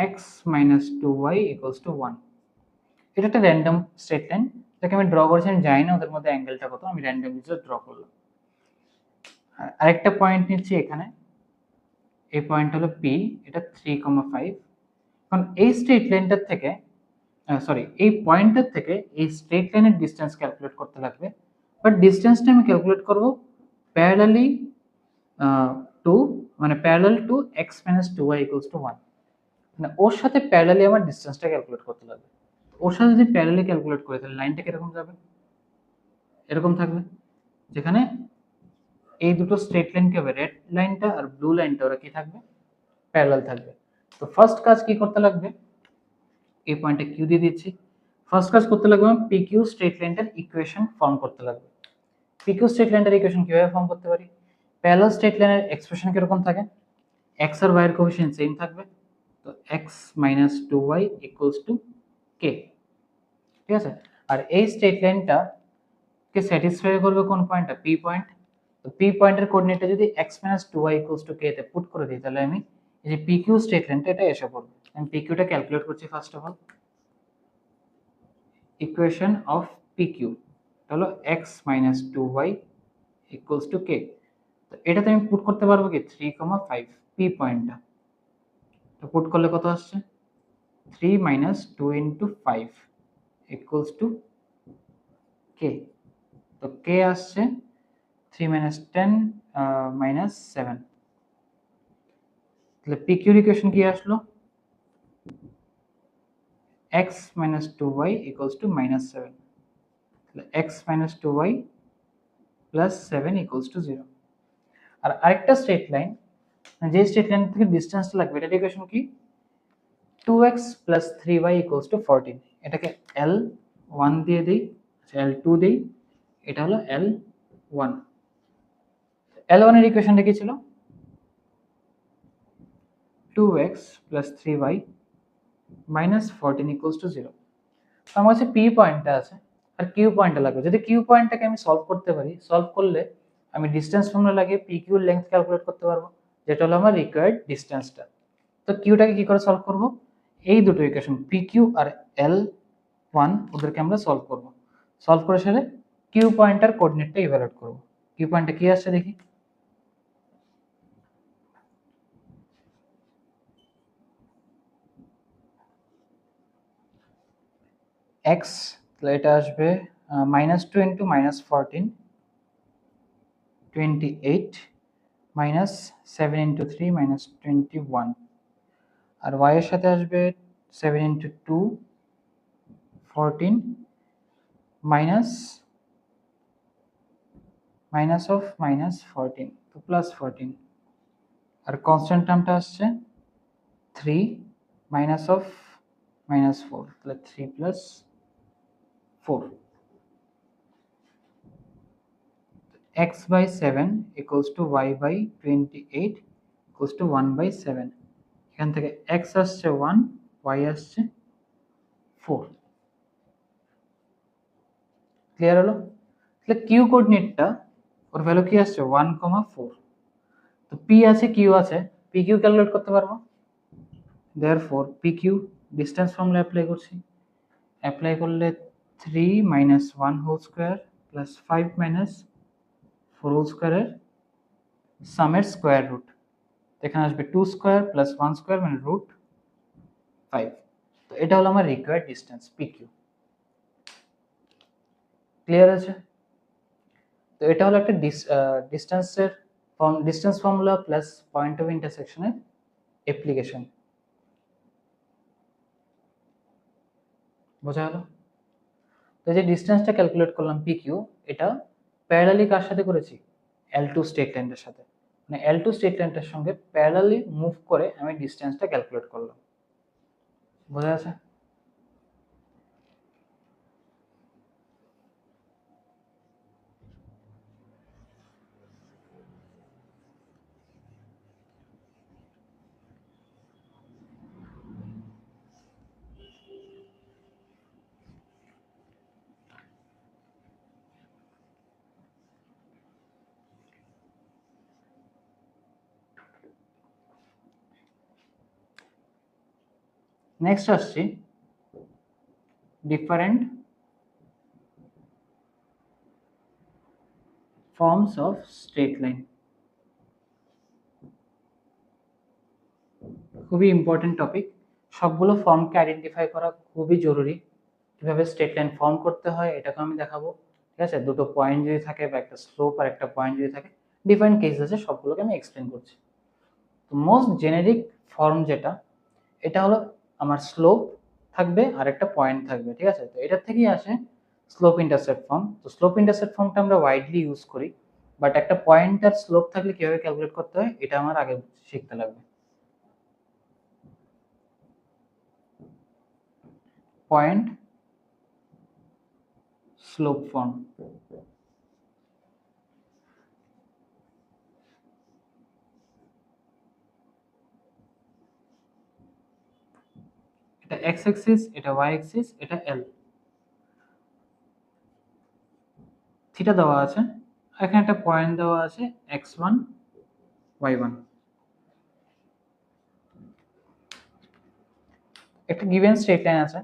x minus 2y equals to 1। এটা একটা র্যান্ডম স্ট্রেট লাইন, যাকে আমি ড্র করেছি, আমি জানি না ওদের মধ্যে অ্যাঙ্গেলটা কত, আমি র্যান্ডমলি জাস্ট ড্র করলাম। আরেকটা পয়েন্ট নিচ্ছি এখানে, এই পয়েন্ট হলো P, এটা 3,5। কারণ এই স্ট্রেট লাইনটার থেকে এই পয়েন্টটার থেকে এই স্ট্রেট লাইনের ডিসটেন্স ক্যালকুলেট করতে লাগবে, বাট ডিসটেন্সটা আমি ক্যালকুলেট করব প্যারালালি টু, মানে parallel to x minus 2y equals to 1, মানে ওর সাথে প্যারালালি আমার ডিসটেন্সটা ক্যালকুলেট করতে লাগবে। ওর সাথে যদি প্যারালালি ক্যালকুলেট করি তাহলে লাইনটা কিরকম যাবে, এরকম থাকবে, যেখানে এই দুটো স্ট্রেট লাইন কি হবে, রেড লাইনটা আর ব্লু লাইনটা ওরা কি থাকবে, প্যারালাল থাকবে। তো ফার্স্ট কাজ কি করতে লাগবে, এই পয়েন্টে কিউ দিয়ে দিচ্ছি, ফার্স্ট কাজ করতে লাগবে পি কিউ স্ট্রেট লাইনটার ইকুয়েশন ফর্ম করতে লাগবে। পি কিউ স্ট্রেট লাইনটার ইকুয়েশন কিভাবে ফর্ম করতে পারি, প্যারালাল স্ট্রেট লাইনের এক্সপ্রেশন কিরকম থাকে, x আর y এর কোএফিসিয়েন্ট সেম থাকবে, তো x minus 2y equals to k, ঠিক আছে। আর এই স্ট্রেট লাইনটা কে স্যাটিসফাই করবে কোন পয়েন্টটা, পি পয়েন্ট। তো পি পয়েন্টের কোঅর্ডিনেটটা যদি x minus 2y equals to k তে পুট করে দিই, তাহলে আমি এই যে pq স্ট্রেট লাইনটা এটা এসে পড়বে। আমি pq টা ক্যালকুলেট করছি first of all, equation of pq হলো x minus 2y equals to k। তো এটাতে আমি পুট করতে পারবো কি 3,5 পি পয়েন্টটা, তো পুট করলে কত আসছে, 3 minus 2 into 5 equals to k। তো k আসছে 3 minus 10 minus 7, তাহলে pq এর ইকুয়েশন কি আসলো, x minus 2y equals to minus 7, তাহলে x minus 2y plus 7 equals to 0। আর আরেকটা স্ট্রেট লাইন, যে স্ট্রেট লাইন থেকে ডিসটেন্সটা লাগবে, এটার ইকুয়েশন কি, 2x plus 3y equals to 14। এটাকে L1 দিয়ে দিই, L2 দিই, এটা হলো L1। L1 এর ইকুয়েশনটা কি ছিল, 2x plus 3y minus 14 equals to 0। তো আমার কাছে P পয়েন্টটা আছে আর Q পয়েন্টটা লাগবে। যদি Q পয়েন্টটাকে আমি সলভ করতে পারি, সলভ করলে আমি ডিসটেন্স ফর্মুলা লাগিয়ে PQ এর লেন্থ ক্যালকুলেট করতে পারবো, যেটা হলো আমার রিকোয়ার্ড ডিসটেন্সটা। তো কিউটাকে কি করে সলভ করব, এই দুটো ইকুয়েশন PQ আর L1 ওদেরকে আমরা সলভ করব, সলভ করে সেরে কিউ পয়েন্টার কোঅর্ডিনেটটা ইভালুয়েট করব। কিউ পয়েন্টটা কি আসছে দেখি, x, তাহলে এটা আসবে -2 ইন্টু -14 28 -7 ইন্টু 3 -21, আর y এর সাথে আসবে 7 ইন্টু 2 14 মাইনাস অফ -14, তো +14, আর কনস্ট্যান্ট টার্মটা আসছে 3 মাইনাস অফ -4, তাহলে 3 plus 4। x by 7 equals to y by 28 equals to 1/7। এখান থেকে x আসছে 1, y আসছে 4। ক্লিয়ার হলো? তাহলে কিউ কোঅর্ডিনেটটা ওর ভ্যালু কি আসছে 1,4। তো পি আছে কিউ আছে, পি কিউ ক্যালকুলেট করতে পারবো। Therefore P Q distance formula apply করছি, অ্যাপ্লাই করলে 3 minus 1 whole square plus 5 minus 4 whole স্কোয়ারের সামের স্কোয়ার রুট, এখানে আসবে 2 স্কোয়ার প্লাস 1 স্কোয়ার মানে রুট 5। তো এটা হলো আমার required distance P Q. Clear আছে? তো এটা হলো একটা ডিস্টেন্সের distance formula plus point of ইন্টারসেকশনের অ্যাপ্লিকেশন। বোঝা গেল? তো যে ডিস্টেন্সটা ক্যালকুলেট করলাম পি কিউ, এটা প্যারালালি কার সাথে করেছি? L2 স্ট্রেট লাইনের সাথে, মানে L2 স্ট্রেট লাইনটার সঙ্গে প্যারালালি মুভ করে আমি ডিস্টেন্সটা ক্যালকুলেট করলাম। বোঝা যাচ্ছে? নেক্সট আসছি different forms of straight line. খুবই ইম্পর্টেন্ট টপিক, সবগুলো ফর্মকে আইডেন্টিফাই করা খুবই জরুরি। কিভাবে স্ট্রেট লাইন ফর্ম করতে হয় এটাকে আমি দেখাবো, ঠিক আছে? দুটো পয়েন্ট যদি থাকে বা একটা স্লোপ আর একটা পয়েন্ট যদি থাকে, ডিফারেন্ট কেস আছে, সবগুলোকে আমি এক্সপ্লেন করছি। তো মোস্ট জেনেরিক ফর্ম যেটা, এটা হলো আমার স্লোপ থাকবে আর একটা পয়েন্ট থাকবে, ঠিক আছে? তো এটার থেকেই আসে স্লোপ ইন্টারসেপ্ট ফর্ম। তো স্লোপ ইন্টারসেপ্ট ফর্মটা আমরা ওয়াইডলি ইউজ করি, বাট একটা পয়েন্ট আর স্লোপ থাকলে কিভাবে ক্যালকুলেট করতে হয় এটা আমার আগে শিখতে লাগবে। পয়েন্ট স্লোপ ফর্ম, এটা এক্স অ্যাক্সিস, এটা ওয়াই অ্যাক্সিস, এটা এল। থিটা দেওয়া আছে, এখানে একটা পয়েন্ট দেওয়া আছে x1 y1। একটা গিভেন স্ট্রেট লাইন আছে,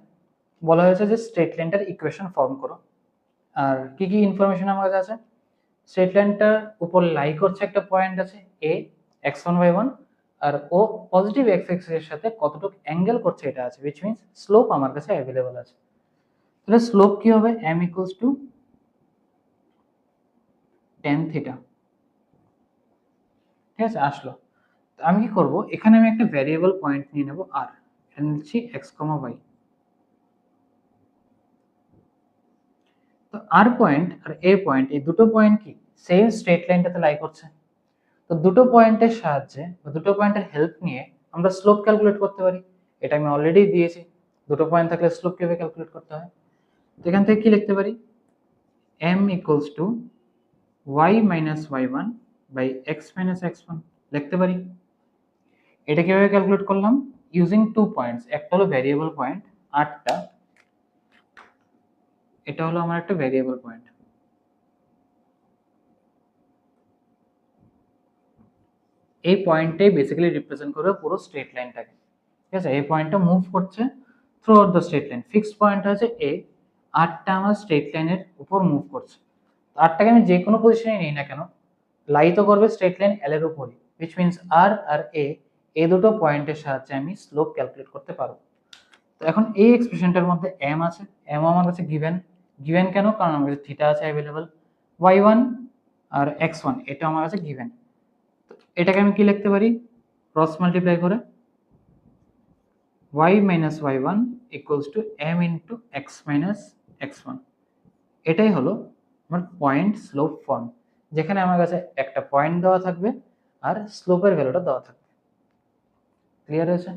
বলা হয়েছে যে স্ট্রেট লাইনটার ইকুয়েশন ফর্ম করো। আর কি কি ইনফরমেশন আমার কাছে আছে? স্ট্রেট লাইনটার উপর লাই করছে একটা পয়েন্ট আছে a x1 y1, আর ও পজিটিভ x অ্যাক্সিস এর সাথে কতটুকু অ্যাঙ্গেল করছে এটা আছে, which means স্লোপ আমার কাছে अवेलेबल আছে। তাহলে স্লোপ কি হবে? m equals to tan theta. ঠিক আছে, আসলো। তো আমি কি করব, এখানে আমি একটা ভ্যারিয়েবল পয়েন্ট নিয়ে নেব r, এটা নিচ্ছি x, y। তো r পয়েন্ট আর a পয়েন্ট, এই দুটো পয়েন্ট কি সেম স্ট্রেট লাইনটাতে লাই করছে। তো দুটো পয়েন্টের সাহায্যে বা দুটো পয়েন্টের হেল্প নিয়ে আমরা স্লোপ ক্যালকুলেট করতে পারি। এটা আমি অলরেডি দিয়েছি, দুটো পয়েন্ট থাকলে স্লোপ কিভাবে ক্যালকুলেট করতে হয়। তো এখান থেকে কি লিখতে পারি? m equals to y minus y1 by x minus x1 লিখতে পারি। এটা কিভাবে ক্যালকুলেট করলাম? ইউজিং টু পয়েন্টস, একটা হলো ভ্যারিয়েবল পয়েন্ট, আটটা, এটা হলো আমার একটা ভ্যারিয়েবল পয়েন্ট। এই পয়েন্টটাই বেসিক্যালি রিপ্রেজেন্ট করবে পুরো স্ট্রেট লাইনটাকে, ঠিক আছে? এই পয়েন্টটা মুভ করছে through out the straight line, fixed point আছে এ, আটটা আমার স্ট্রেট লাইনের উপর মুভ করছে। আটটাকে আমি যে কোনো পজিশনে নিই না কেন, লাই তো করবে স্ট্রেট লাইন এল এর উপরই, which means আর আর এ, এই দুটো পয়েন্টের সাহায্যে আমি স্লোপ ক্যালকুলেট করতে পারবো। তো এখন এই এক্সপ্রেশনটার মধ্যে এম আছে, এম আমার কাছে গিভেন। গিভেন কেন? কারণ আমার কাছে থিটা আছে অ্যাভেলেবল, y1 আর x1 এটা আমার কাছে গিভেন। তো এটাকে আমি কি লিখতে পারি? ক্রস মাল্টিপ্লাই করে y minus y1 equals to m into x minus x1। এটাই হলো আমার পয়েন্ট স্লোপ ফর্ম, যেখানে আমার কাছে একটা পয়েন্ট দেওয়া থাকবে আর স্লোপের ভ্যালুটা দেওয়া থাকবে। ক্লিয়ার হয়েছে?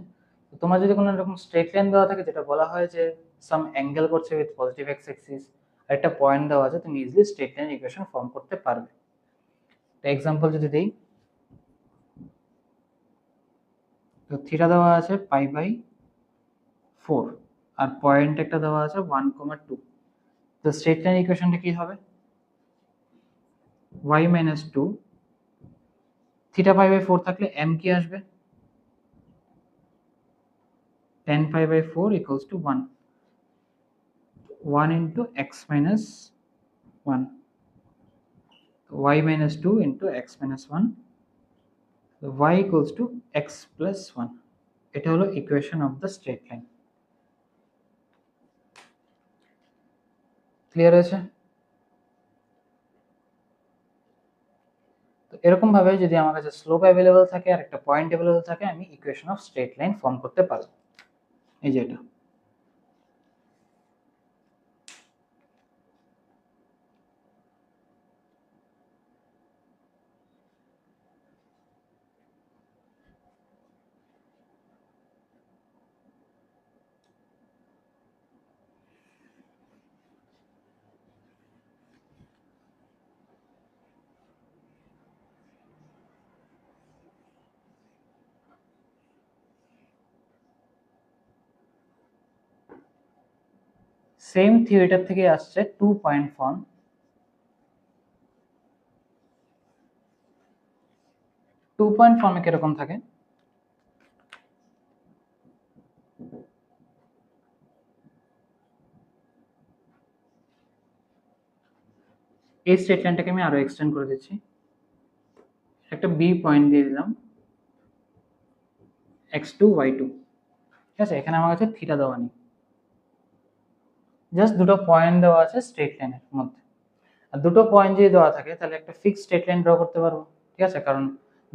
তো তোমার যদি কোনো এরকম স্ট্রেট লাইন দেওয়া থাকে যেটা বলা হয় যে সাম অ্যাঙ্গেল করছে উইথ পজিটিভ এক্স অ্যাক্সিস, আর একটা পয়েন্ট দেওয়া আছে, তুমি easily straight line equation form করতে পারবে। তো এক্সাম্পল যদি দেই, তো থিটা দেওয়া আছে π/4 আর পয়েন্ট একটা দেওয়া আছে 1,2। তো স্ট্রেট লাইন ইকুয়েশনটা কি হবে? y minus 2 theta pi by 4 থাকলে m কি আসবে, tan pi by 4 equals to 1 into x minus 1, y minus 2 into x minus 1, y equals to x plus 1. এটা হলো equation of the straight line. Clear হয়েছে? তো এরকম ভাবে যদি আমার কাছে স্লোপ অ্যাভেলেবল থাকে আর একটা পয়েন্ট অ্যাভেলেবল থাকে, আমি equation of straight line form করতে পারবো। এই যে এটা। সেম থিওরিটার থেকে আসছে 2 পয়েন্ট ফর্ম। টু পয়েন্ট ফর্মে কিরকম থাকে, এই স্ট্রেট লাইনটাকে আমি আরো এক্সটেন্ড করে দিচ্ছি, একটা বি পয়েন্ট দিয়ে দিলাম x2 y2, ঠিক আছে। এখানে আমার কাছে থিটা দেওয়া নেই, জাস্ট দুটো পয়েন্ট দেওয়া আছে স্ট্রেট লাইনের মধ্যে। আর দুটো পয়েন্ট যদি দেওয়া থাকে তাহলে একটা ফিক্সড স্ট্রেট লাইন ড্র করতে পারবো, ঠিক আছে। কারণ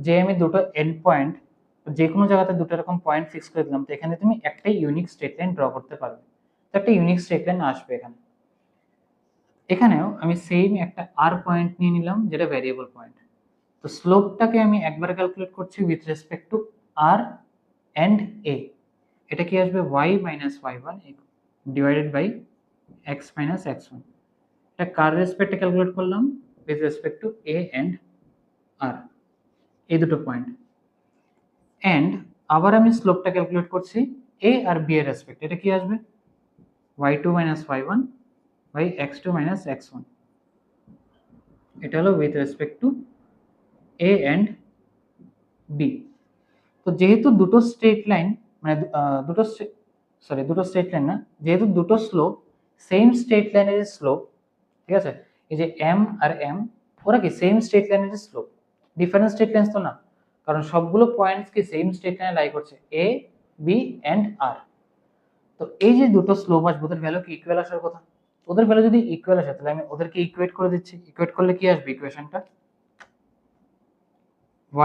যে আমি দুটো এন্ড পয়েন্ট যে কোনো জায়গাতে দুটো এরকম পয়েন্ট ফিক্স করে দিলাম, তো এখানে তুমি একটাই ইউনিক স্ট্রেট লাইন ড্র করতে পারবে, তো একটা ইউনিক স্ট্রেট লাইন আসবে এখানে। এখানেও আমি সেম একটা আর পয়েন্ট নিয়ে নিলাম, যেটা ভ্যারিয়েবল পয়েন্ট। তো স্লোপটাকে আমি একবার ক্যালকুলেট করছি with respect to R and A. এটা কি আসবে y minus y1 divided by x minus x1। এটা কার রেসপেক্টে ক্যালকুলেট করলাম, with respect to a and r, এই দুটো পয়েন্ট। এন্ড আবার আমি স্লোপটা ক্যালকুলেট করছি a আর b এর রেসপেক্ট। এটা কি আসবে y2 minus y1 by x2 minus x1। এটা হলো with respect to a and b। তো যেহেতু দুটো স্ট্রেট লাইন, মানে দুটো স্ট্রেট লাইন না, যেহেতু দুটো স্লোপ সেম স্ট্রেট লাইনের স্লোপ, ঠিক আছে। এই যে m আর m ওরা কি সেম স্ট্রেট লাইনের স্লোপ, ডিফারেন্ট স্ট্রেট লাইনস তো না, কারণ সবগুলো পয়েন্টস কি সেম স্ট্রেট লাইনে লাই করছে a b এন্ড r। তো এই যে দুটো স্লোপ আসবে ওদের ভ্যালু কি ইকুয়াল আসার কথা, ওদের ভ্যালু যদি ইকুয়াল আসে তাহলে আমি ওদেরকে ইকুয়েট করে দিচ্ছি। ইকুয়েট করলে কি আসবে ইকুয়েশনটা,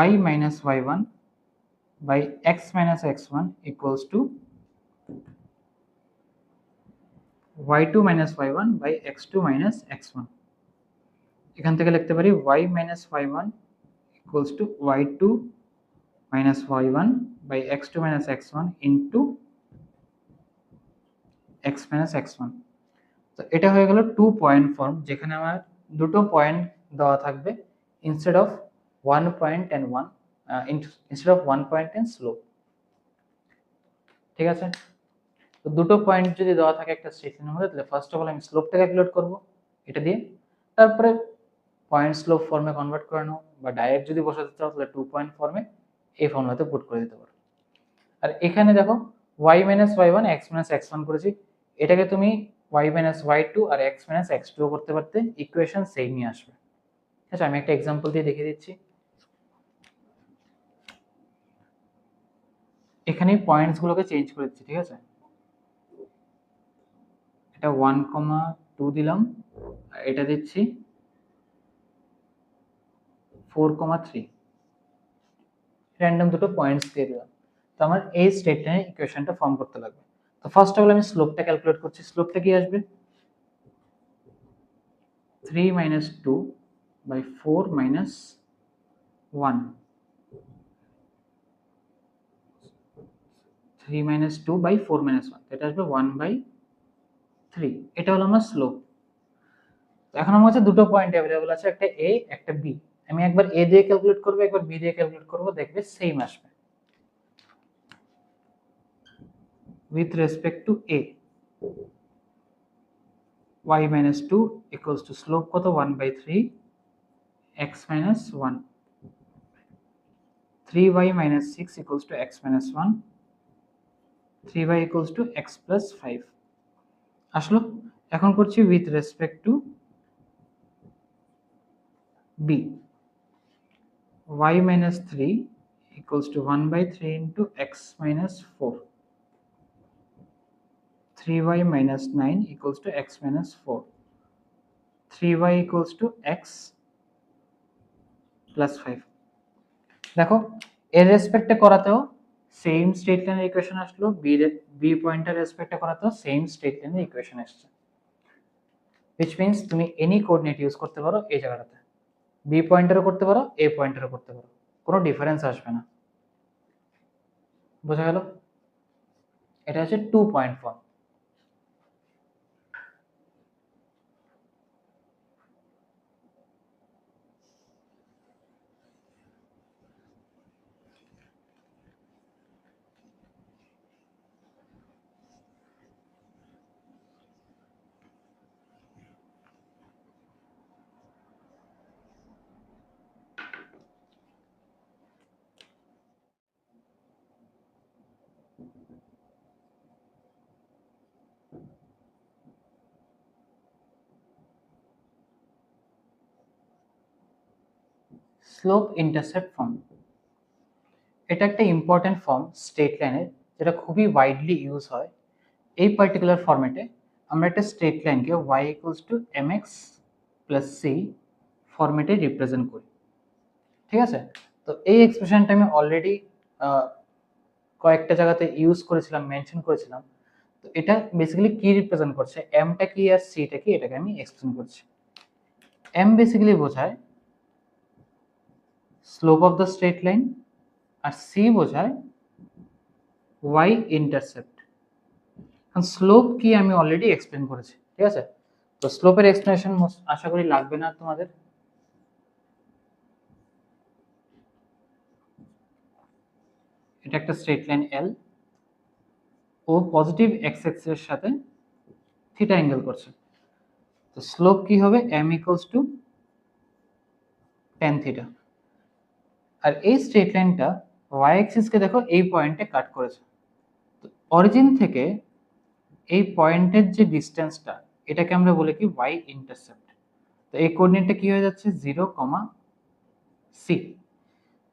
y minus y1 by x minus x1 equals to y2 minus y1 by x2 minus x1। এখান থেকে লিখতে পারি y minus y1 equals to y2 minus y1 by x2 minus x1 into x minus x1। তো এটা হয়ে গেল 2 point form, যেখানে আমার দুটো পয়েন্ট দেওয়া থাকবে instead of 1 point and 1 instead of 1 point and slope, ঠিক আছে। তো দুটো পয়েন্ট যদি দেওয়া থাকে একটা স্ট্রেট লাইনের মধ্যে, তাহলে ফার্স্ট অফ অল আমি স্লোপটা ক্যালকুলেট করব এটা দিয়ে, তারপরে পয়েন্ট স্লোপ ফর্মে কনভার্ট করে নাও, বা ডাইরেক্ট যদি বসাতে চাও তাহলে 2 পয়েন্ট ফর্মে এই ফর্মুলাতে পুট করে দিতে পারো। আর এখানে দেখো y minus y1 x minus x1 করেছি, এটাকে তুমি y মাইনাস y2 আর x মাইনাস x2 করতে পারতে, ইকুয়েশন সেমই আসবে। ঠিক আছে, আমি একটা এক্সাম্পল দিয়ে দেখিয়ে দিচ্ছি। এখানে পয়েন্টস গুলোকে চেঞ্জ করে দিচ্ছি, ঠিক আছে। এটা 1,2 দিলাম, এটা দিচ্ছি 4,3, র্যান্ডম দুটো পয়েন্টস দিয়ে দিলাম। তো আমার এই স্টেট লাইনের ইকুয়েশনটা ফর্ম করতে লাগবে। তো ফার্স্ট অফ অল আমি স্লোপটা ক্যালকুলেট করছি। স্লোপটা কি আসবে 3 minus 2 by 4 minus 1, 3 minus 2 by 4 minus 1, এটা আসবে 1 by 3। এটা হলো আমার স্লোপ। তো এখন আমার কাছে দুটো পয়েন্ট অ্যাভেলেবল আছে, একটা a একটা b। আমি একবার a দিয়ে ক্যালকুলেট করব, একবার b দিয়ে ক্যালকুলেট করব, দেখবে সেম আসবে। with respect to a, y minus 2 equals to slope কত 1 by 3 x minus 1, 3y minus 6 equals to x minus 1, 3y equals to x plus 5 আসলো। এখন করছি with respect to b, y minus 3 equals to 1 by 3 into x minus 4, 3y minus 9 equals to x minus 4, 3y equals to x plus 5। দেখো এর রেসপেক্টে করাতেও same straight লাইনের equation আসলো, B পয়েন্টের রেসপেক্টে করাতেও same straight লাইনের equation আসছে, which means তুমি any coordinate use করতে পারো এই জায়গাটাতে, বি পয়েন্টেরও করতে পারো এ পয়েন্টেরও করতে পারো, কোনো ডিফারেন্স আসবে না। বোঝা গেল? এটা হচ্ছে 2 point form. Slope intercept form, এটা একটা ইম্পর্টেন্ট ফর্ম স্ট্রেট লাইনের, যেটা খুবই ওয়াইডলি ইউজ হয়। এই পার্টিকুলার ফর্মেটে আমরা একটা স্ট্রেট লাইনকে y equals to mx plus c ফর্মেটে রিপ্রেজেন্ট করি, ঠিক আছে? তো এই এক্সপ্রেশনটা আমি অলরেডি কয়েকটা জায়গাতে ইউজ করেছিলাম, মেনশন করেছিলাম। তো এটা বেসিক্যালি কি রিপ্রেজেন্ট করছে, এমটা কি আর সিটা কি, এটাকে আমি এক্সপ্লেন করছি। এম বেসিক্যালি বোঝায় slope of the straight line, আর সি বোঝায় ওয়াই ইন্টারসেপ্ট। স্লোপ কি আমি অলরেডি এক্সপ্লেন করেছি, ঠিক আছে? তো স্লোপের এক্সপ্লেনেশন আশা করি লাগবে না তোমাদের। এটা একটা স্ট্রেট লাইন এল, ও পজিটিভ এক্স অ্যাক্সিসের সাথে থিটা অ্যাঙ্গেল করছে। তো স্লোপ কি হবে, m equals to tan theta. আর এই স্ট্রেট লাইনটা y অ্যাক্সিসকে দেখো এই পয়েন্টে কাট করেছে। তো অরিজিন থেকে এই পয়েন্টের যে ডিসটেন্সটা, এটাকে আমরা বলি কি y ইন্টারসেপ্ট। তো এই কোঅর্ডিনেটটা কি হয়ে যাচ্ছে 0, c।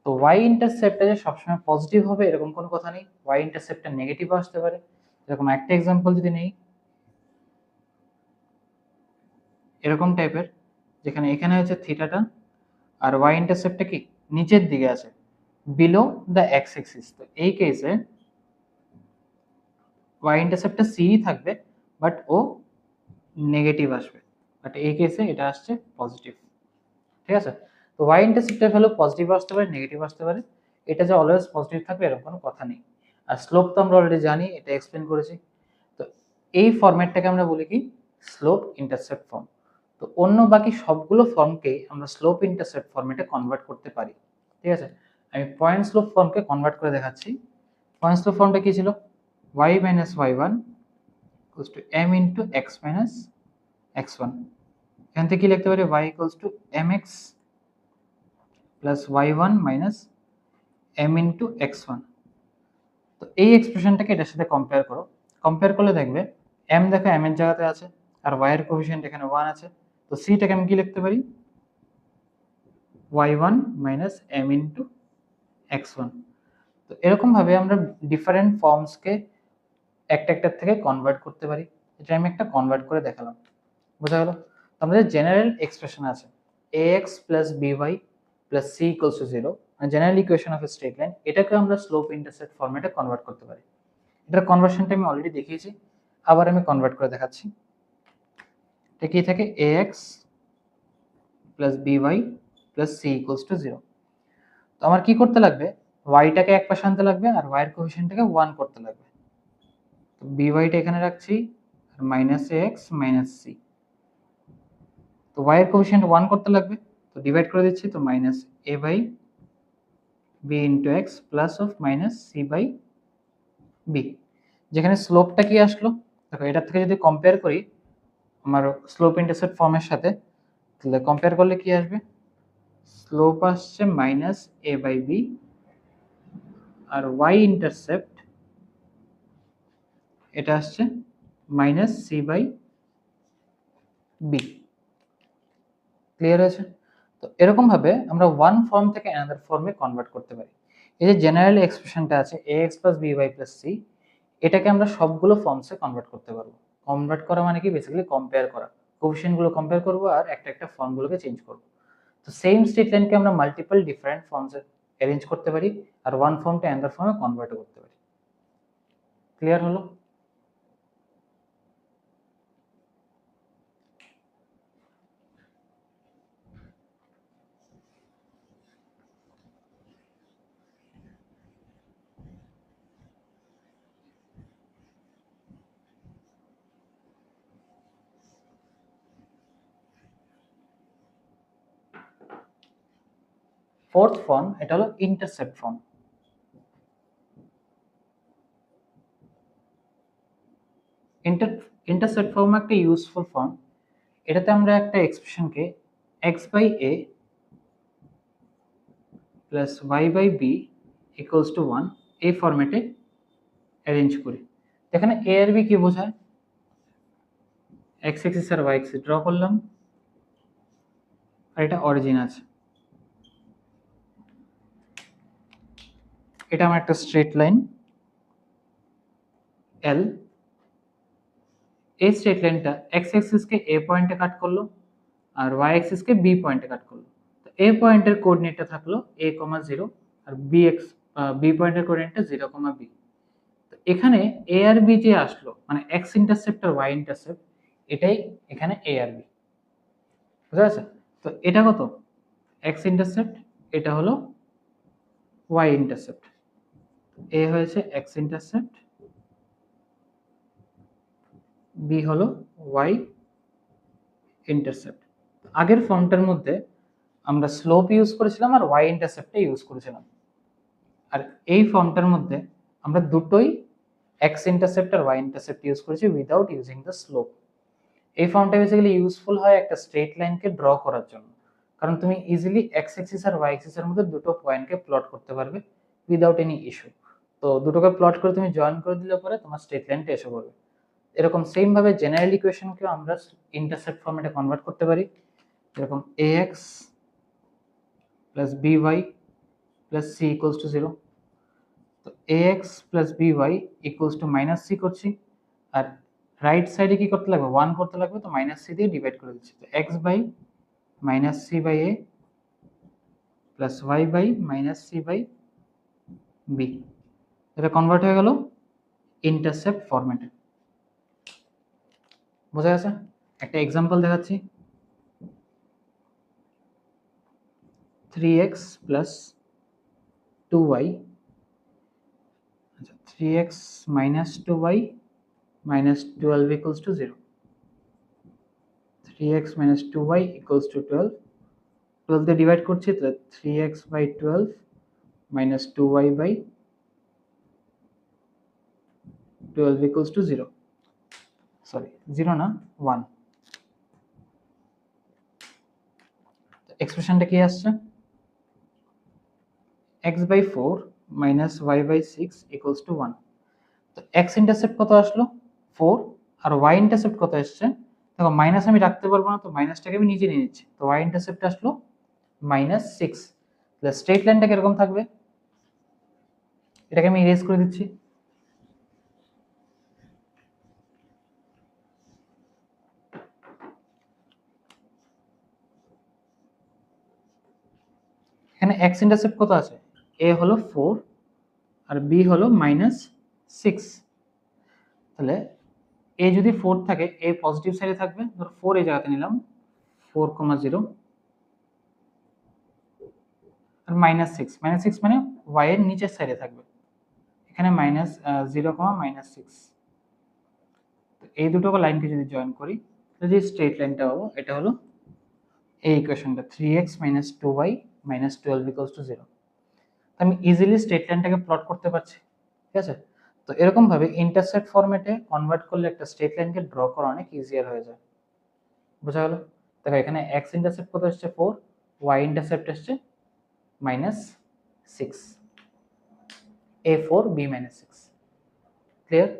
তো y ইন্টারসেপ্টটা যে সবসময় পজিটিভ হবে এরকম কোনো কথা নেই, y ইন্টারসেপ্টটা নেগেটিভ আসতে পারে। এরকম একটা এক্সাম্পল যদি নেই, এরকম টাইপের, যেখানে এখানে হচ্ছে থিটাটা আর y ইন্টারসেপ্টটা কি নিচের দিকে আছে, বিলো দ্য এক্স অ্যাক্সিস। তো এই কেসে y ইন্টারসেপ্টটা c থাকবে, বাট ও নেগেটিভ আসবে, বাট এই কেসে এটা আসছে পজিটিভ, ঠিক আছে? তো y ইন্টারসেপ্টের ভ্যালু পজিটিভ আসতে পারে, নেগেটিভ আসতে পারে, এটা যে অলওয়েজ পজিটিভ থাকবে এরকম কোনো কথা নেই। আর স্লোপ তো আমরা অলরেডি জানি, এটা এক্সপ্লেন করেছি। তো এই ফরম্যাটটাকে আমরা বলি কি স্লোপ ইন্টারসেপ্ট ফর্ম। তো অন্য বাকি সবগুলো ফর্মকে আমরা স্লোপ ইন্টারসেপ্ট ফর্মেটে কনভার্ট করতে পারি, ঠিক আছে? আমি পয়েন্ট স্লোপ ফর্মকে কনভার্ট করে দেখাচ্ছি। পয়েন্ট স্লোপ ফর্মটা কি ছিল, y minus y1 equals to m into x minus x1। এখান থেকে কি লিখতে পারি, y equals to mx plus y1 minus m into x1। তো এই এক্সপ্রেশনটাকে এটার সাথে কম্পেয়ার করো, কম্পেয়ার করলে দেখবে m দেখো m এর জায়গাতে আছে, আর y এর কোএফিসিয়েন্ট এখানে 1 আছে। তো c টাকে আমি কি লিখতে পারি, y1 minus m into x1। তো এরকম ভাবে আমরা ডিফারেন্ট ফর্মসকে একটা থেকে কনভার্ট করতে পারি। এটা আমি একটা কনভার্ট করে দেখালাম, বোঝা গেল? তো আমাদের জেনারেল এক্সপ্রেশন আছে ax plus by plus c equals to 0, মানে general equation of a straight line. এটাকে আমরা স্লোপ ইন্টারসেপ্ট ফরম্যাটে কনভার্ট করতে পারি। এটার কনভার্সনটা আমি অলরেডি দেখিয়েছি, আবার আমি কনভার্ট করে দেখাচ্ছি। এটা কি থাকে, ax plus by plus c equals to 0। তো আমার কি করতে লাগবে, y টাকে এক পাশে আনতে লাগবে, আর y এর কোএফিসিয়েন্টটাকে 1 করতে লাগবে। তো by টা এখানে রাখছি, আর মাইনাস ax মাইনাস c। তো y এর কোএফিসিয়েন্ট 1 করতে লাগবে, তো ডিভাইড করে দিচ্ছি। তো minus a by b into x plus of minus c by b। যেখানে স্লোপটা কি আসলো, দেখো এটা থেকে যদি কম্পেয়ার করি আমার স্লোপ ইন্টারসেপ্ট ফর্মের সাথে, তাহলে কম্পেয়ার করলে কি আসবে, স্লোপ আসছে মাইনাস এ বাই বি, আর ওয়াই ইন্টারসেপ্ট এটা আসছে minus C by B. Clear আছে? তো এরকম ভাবে আমরা ওয়ান ফর্ম থেকে অ্যানাদার ফর্মে কনভার্ট করতে পারি। এই যে জেনারেল এক্সপ্রেশনটা আছে ax plus by plus c, এটাকে আমরা সবগুলো ফর্মসে কনভার্ট করতে পারবো। কনভার্ট করা মানে কি, বেসিক্যালি কম্পেয়ার করা, কোএফিশিয়েন্ট গুলো কম্পেয়ার করব আর একটা একটা ফর্মগুলোকে চেঞ্জ করব। তো সেম স্ট্রেট লাইনকে আমরা মাল্টিপল ডিফারেন্ট ফর্মসে অ্যারেঞ্জ করতে পারি আর ওয়ান ফর্ম টু অ্যানাদার ফর্মে কনভার্ট করতে পারি। ক্লিয়ার হলো? ফোর্থ ফর্ম, এটা হলো ইন্টারসেপ্ট ফর্ম। ইন্টারসেপ্ট ফর্ম একটা ইউজফুল ফর্ম। এটাতে আমরা একটা এক্সপ্রেশনকে x by a plus y by b equals to 1 এই ফরম্যাটে অ্যারেঞ্জ করি। এখানে a আর b কি বোঝায়? x অ্যাক্সিস আর y অ্যাক্সিস ড্র করলাম, আর এটা অরিজিন আছে, এটা আমার একটা স্ট্রেট লাইন L। এই স্ট্রেট লাইনটা x অ্যাক্সিসকে a পয়েন্টে কাট করলো আর y অ্যাক্সিসকে b পয়েন্টে কাট করলো। তো a পয়েন্টের কোঅর্ডিনেটটা থাকলো a, 0 আর b পয়েন্টের কোঅর্ডিনেটটা 0, b। তো এখানে a আর b যে আসলো, মানে x ইন্টারসেপ্ট আর y ইন্টারসেপ্ট, এটাই এখানে a আর b। বুঝা গেছে? তো এটা কত? x ইন্টারসেপ্ট, এটা হলো y ইন্টারসেপ্ট। a হয়েছে x ইন্টারসেপ্ট, b হলো y ইন্টারসেপ্ট। আগের ফর্মটার মধ্যে আমরা স্লোপ ইউজ করেছিলাম আর y ইন্টারসেপ্টে ইউজ করেছিলাম, আর এই ফর্মটার মধ্যে আমরা দুটোই x ইন্টারসেপ্ট আর y ইন্টারসেপ্ট ইউজ করেছি উইদাউট ইউজিং দ্য স্লোপ। এই ফর্মটা বেসিক্যালি ইউজফুল হয় একটা স্ট্রেট লাইনকে ড্র করার জন্য, কারণ তুমি ইজিলি x অ্যাক্সিস আর y অ্যাক্সিসের মধ্যে দুটো পয়েন্টকে প্লট করতে পারবে উইদাউট এনি ইস্যু। তো দুটোকে প্লট করে তুমি জয়েন করে দিলে পরে তোমার স্ট্রেট লাইনটা এসে পড়বে। এরকম সেম ভাবে জেনারেল ইকুয়েশনকেও আমরা ইন্টারসেপ্ট ফর্মেটে কনভার্ট করতে পারি, যেরকম ax plus by plus c equals to 0। তো ax plus by equals to minus c করছি, আর রাইট সাইডে কি করতে লাগবে? 1 করতে লাগবে, তো মাইনাস c দিয়ে ডিভাইড করে দিচ্ছি। তো x by minus c by a plus y by minus c by b, এটা কনভার্ট হয়ে গেল ইন্টারসেপ্ট ফরম্যাটে। বোঝা গেছে? একটা এক্সাম্পল দেখাচ্ছি। 3x প্লাস 2y, আচ্ছা 3x minus 2y minus 12 equals to 0। 3x minus 2y equals to 12, 12 দিয়ে ডিভাইড করছি, তো 3x by 12 minus 2y by 12 equals to 0, sorry 0 না 1। এক্সপ্রেশনটা কি আসছে? x by 4 minus y by 6 equals to 1। তো x ইন্টারসেপ্ট কত আসলো? 4, আর y ইন্টারসেপ্ট কত আসছে? দেখো মাইনাস আমি রাখতে পারবো না, তো মাইনাসটাকে আমি নিচে নিয়ে নিচ্ছি। তো y ইন্টারসেপ্ট আসলো মাইনাস 6। তাহলে স্ট্রেট লাইনটা কিরকম থাকবে? এটাকে আমি ইরেজ করে দিচ্ছি। এখানে x ইন্টারসেপ্ট কত আছে? a হলো 4 আর b হলো মাইনাস 6। তাহলে a যদি 4 থাকে, a পজিটিভ সাইডে থাকবে, ধরো 4 এই জায়গাতে নিলাম, 4, 0 আর মাইনাস 6, মাইনাস 6 মানে y এর নিচের সাইডে থাকবে, এখানে মাইনাস 0, মাইনাস 6। এই দুটো লাইনকে যদি জয়েন করি, তাহলে যে স্ট্রেট লাইনটা পাবো এটা হলো এই ইকুয়েশনটা 3x minus 2y minus 12 equals to 0। আমি ইজিলি স্ট্রেট লাইনটাকে প্লট করতে পারছি, ঠিক আছে? তো এরকম ভাবে ইন্টারসেক্ট ফরম্যাটে কনভার্ট করলে একটা স্ট্রেট লাইনকে ড্র করা অনেক ইজিয়ার হয়ে যায়। বোঝা গেল? দেখো এখানে x ইন্টারসেপ্ট কত আসছে 4, ওয়াই ইন্টারসেপ্ট এসছে -6, A4 B -6, clear?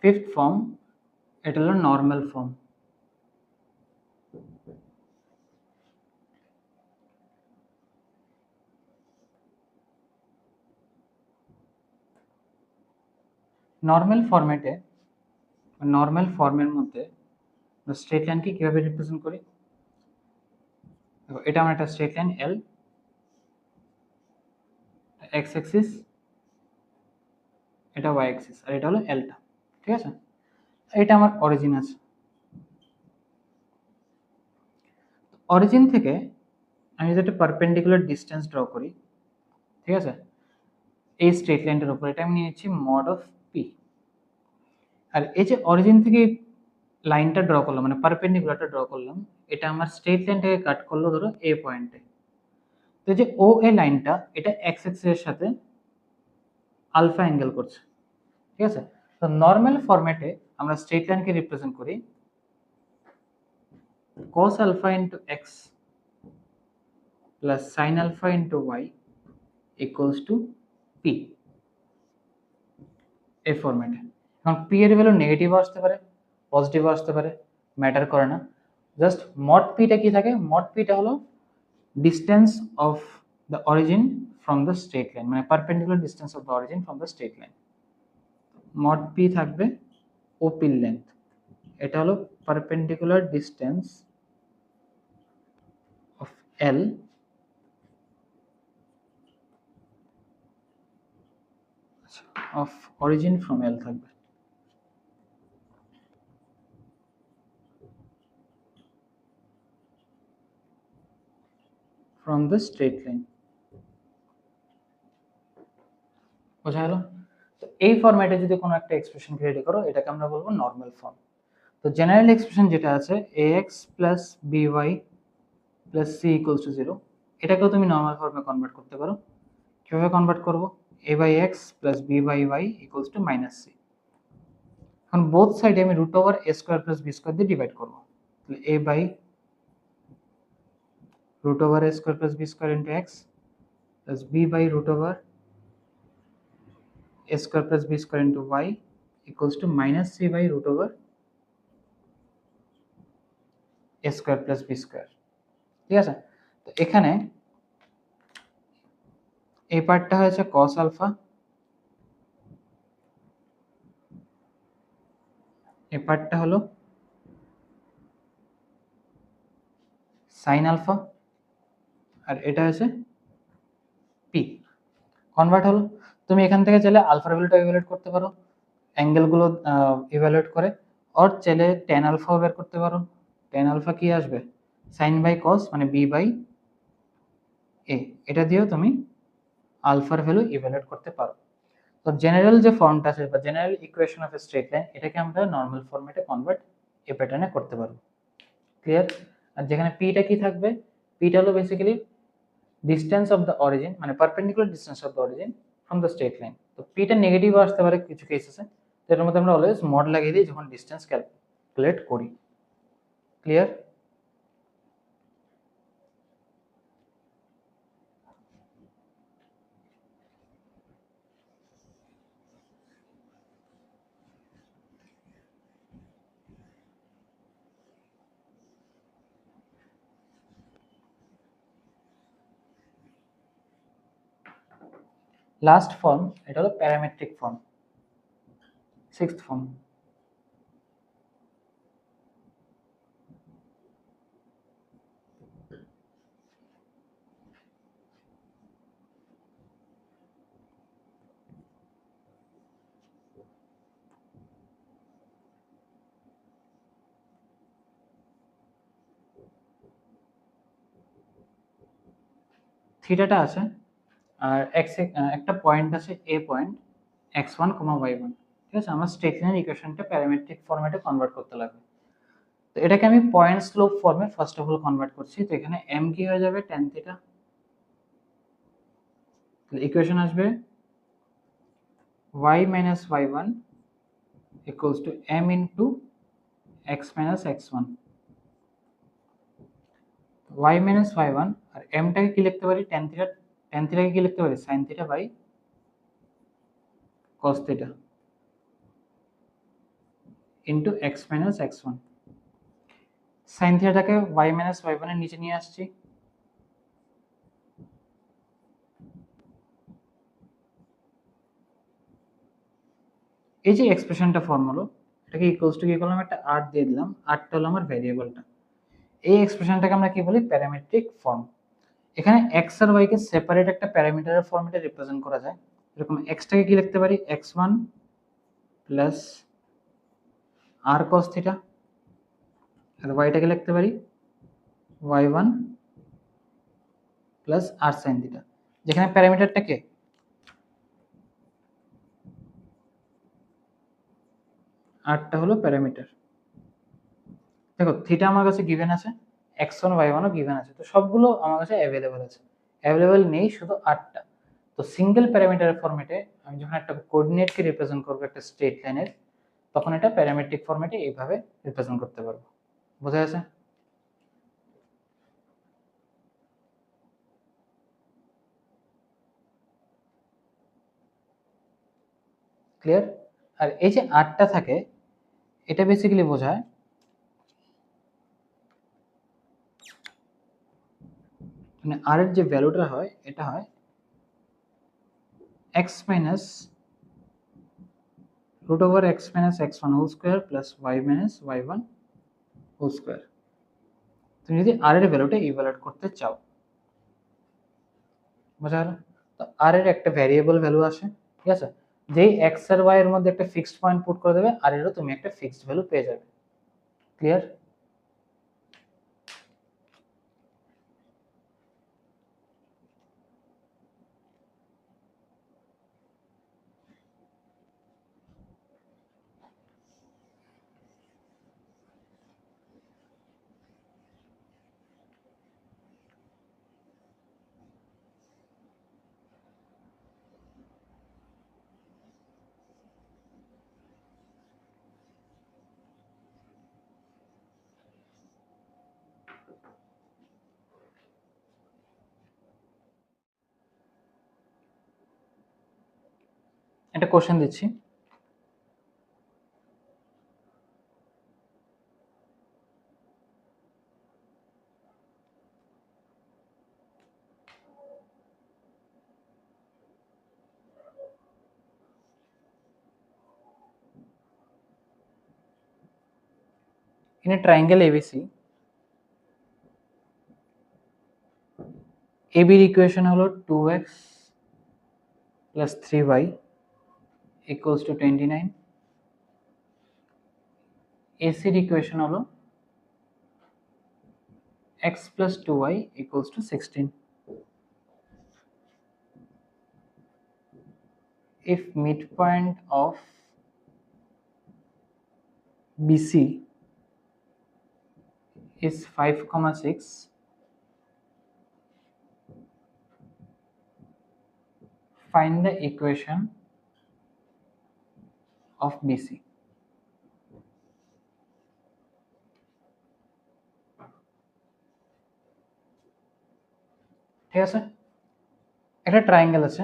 Fifth form, এটা হলো নর্মাল ফর্ম। নর্মাল ফরম্যাটে, নর্মাল ফর্মের মধ্যে স্ট্রেট লাইনকে কিভাবে রিপ্রেজেন্ট করি? দেখো, এটা আমার একটা স্ট্রেট লাইন এল, এক্স অ্যাক্সিস, এটা ওয়াই অ্যাক্সিস, আর এটা হলো এলটা, ঠিক আছে? এটা আমার অরিজিন আছে। অরিজিন থেকে আমি যদি একটা পারপেন্ডিকুলার ডিস্টেন্স ড্র করি, ঠিক আছে, এই স্ট্রেট লাইনটার উপর, এটা আমি নিয়েছি মড অফ পি। আর এই যে অরিজিন থেকে লাইনটা ড্র করলাম, মানে পারপেন্ডিকুলারটা ড্র করলাম, এটা আমার স্ট্রেট লাইনটাকে কাট করলো ধরো এ পয়েন্টে। তো যে ও এ লাইনটা, এটা এক্স অ্যাক্সিসের সাথে আলফা অ্যাঙ্গেল করছে, ঠিক আছে? তো নর্মাল ফরম্যাটে আমরা স্ট্রেট লাইনকে রিপ্রেজেন্ট করি cos alpha into x plus sin alpha into y equals to p, এই ফরম্যাটে। এখন p এর ভ্যালু নেগেটিভ আসতে পারে, পজিটিভ আসতে পারে, ম্যাটার করে না। জাস্ট মড পিটা কি থাকে? মড পিটা হলো distance of the origin from the straight line, মানে perpendicular distance of the origin from the straight line. Mod P থাকবে ওপির লেন্থ, এটা হলো perpendicular distance of L of origin from L থাকবে। from the straight line, বোঝা গেল? তো এই ফরম্যাটে যদি কোনো একটা এক্সপ্রেশন রেডি করো, এটাকে আমরা বলবো নর্মাল ফর্ম। তো জেনারেল এক্সপ্রেশন যেটা আছে ax plus by plus c equals to 0, এটাকেও তুমি নর্মাল ফর্মে কনভার্ট করতে পারো। কিভাবে কনভার্ট করব? a by x plus b by y equals to -c। এখন বোথ সাইডে আমি root over a square plus b square দিয়ে ডিভাইড করব, তাহলে a by root over a square plus b square into x plus b by root over a square plus b square into y equals to minus c by root over a square plus b square, ঠিক আছে? তো এখানে এই পার্টটা হয়েছে cos alpha, এই পার্টটা হলো sin আলফা, আর এটা হচ্ছে p। কনভার্ট হলো। তুমি এখান থেকে চাইলে আলফার ভ্যালুটা ইভালুয়েট করতে পারো অ্যাঙ্গেলগুলো ইভালুয়েট করে, অর চাইলে tan আলফাও বের করতে পারো। tan আলফা কি আসবে? sin বাই cos মানে b বাই a, এটা দিয়েও তুমি আলফার ভ্যালু ইভালুয়েট করতে পারো। তো জেনারেল যে ফর্মটা আছে বা general equation of a straight line, এটাকে আমরা নর্মাল ফরম্যাটে কনভার্ট এই প্যাটার্নে করতে পারবো, ক্লিয়ার? আর যেখানে পিটা কি থাকবে? পিটা হলো basically distance of the origin, মানে perpendicular distance of the origin from the straight line. তো পিটা নেগেটিভ আসতে পারে কিছু কেসেসে, তো এর মধ্যে আমরা অলওয়েজ মড লাগিয়ে দিই যখন ডিস্টেন্স ক্যালকুলেট করি, ক্লিয়ার? লাস্ট ফর্ম, এটা হলো প্যারামেট্রিক ফর্ম, সিক্সথ ফর্ম। থিটাটা আছে আর এক্স একটা পয়েন্ট আছে এ পয়েন্ট x1, y1, ঠিক আছে। আমার স্ট্রেট লাইনের ইকুয়েশনটা প্যারামেট্রিক ফরম্যাটে কনভার্ট করতে লাগবে। তো এটাকে আমি পয়েন্ট স্লোপ ফর্মে ফার্স্ট অফ অল কনভার্ট করছি। তো এখানে m কি হয়ে যাবে tan থিটা, তাহলে ইকুয়েশন আসবে y minus y1 equals to m into x minus x1, y minus y1 R m টাকে কি লিখতে পারি tan থিটা, tan থিটাকে কি লিখতে পারি sin theta by cos theta into x minus x1। sin থিটাটাকে y minus y1 এর নিচে নিয়ে আসছি, এই যে এক্সপ্রেশনটা ফর্ম হলো, এটাকে ইকুয়ালস টু কি করলাম, একটা r দিয়ে দিলাম, rটা হলো আমার ভ্যারিয়েবলটা। এই এক্সপ্রেশনটাকে আমরা কি বলি প্যারামেট্রিক ফর্ম। এখানে x আর y কে সেপারেট একটা প্যারামিটারের ফর্মেটে রিপ্রেজেন্ট করা যায়। এরকম x টাকে কি লিখতে পারি x1 plus r cos theta, আর y টাকে লিখতে পারি y1 plus r sin theta, যেখানে প্যারামিটারটা কে rটা হলো প্যারামিটার। দেখো থিটা আমার কাছে গিভেন আছে, x1 y1 ও গিভেন আছে, তো সবগুলো আমার কাছে অ্যাভেলেবল আছে। অ্যাভেলেবল নেই শুধু rটা। তো সিঙ্গেল প্যারামিটারের ফরম্যাটে আমি যখন একটা কোঅর্ডিনেটকে রিপ্রেজেন্ট করব একটা স্ট্রেট লাইনের, তখন এটা প্যারামেট্রিক ফরম্যাটে এইভাবে রিপ্রেজেন্ট করতে পারবো। বোঝা গেছে? ক্লিয়ার? আর এই যে rটা থাকে, এটা বেসিক্যালি বোঝায় মানে r এর যে ভ্যালুটা হয় এটা হয় x minus root over x minus x1 whole square plus y minus y1 whole square। তুমি যদি r এর ভ্যালুটা ইভালুয়েট করতে চাও, বোঝা গেল? তো r এর একটা ভ্যারিয়েবল ভ্যালু আসে, ঠিক আছে, যেই x আর y এর মধ্যে একটা ফিক্সড পয়েন্ট পুট করে দেবে, r এরও তুমি একটা ফিক্সড ভ্যালু পেয়ে যাবে। ক্লিয়ার? একটা কোশ্চেন দিচ্ছি, in a triangle ABC, AB এর ইকুয়েশন হলো 2x plus 3y equals to 29, AC এর ইকুয়েশন হলো x plus 2y equals to 16. If midpoint of BC is 5,6, find the equation of BC. ঠিক আছে, একটা ট্রায়াঙ্গেল আছে,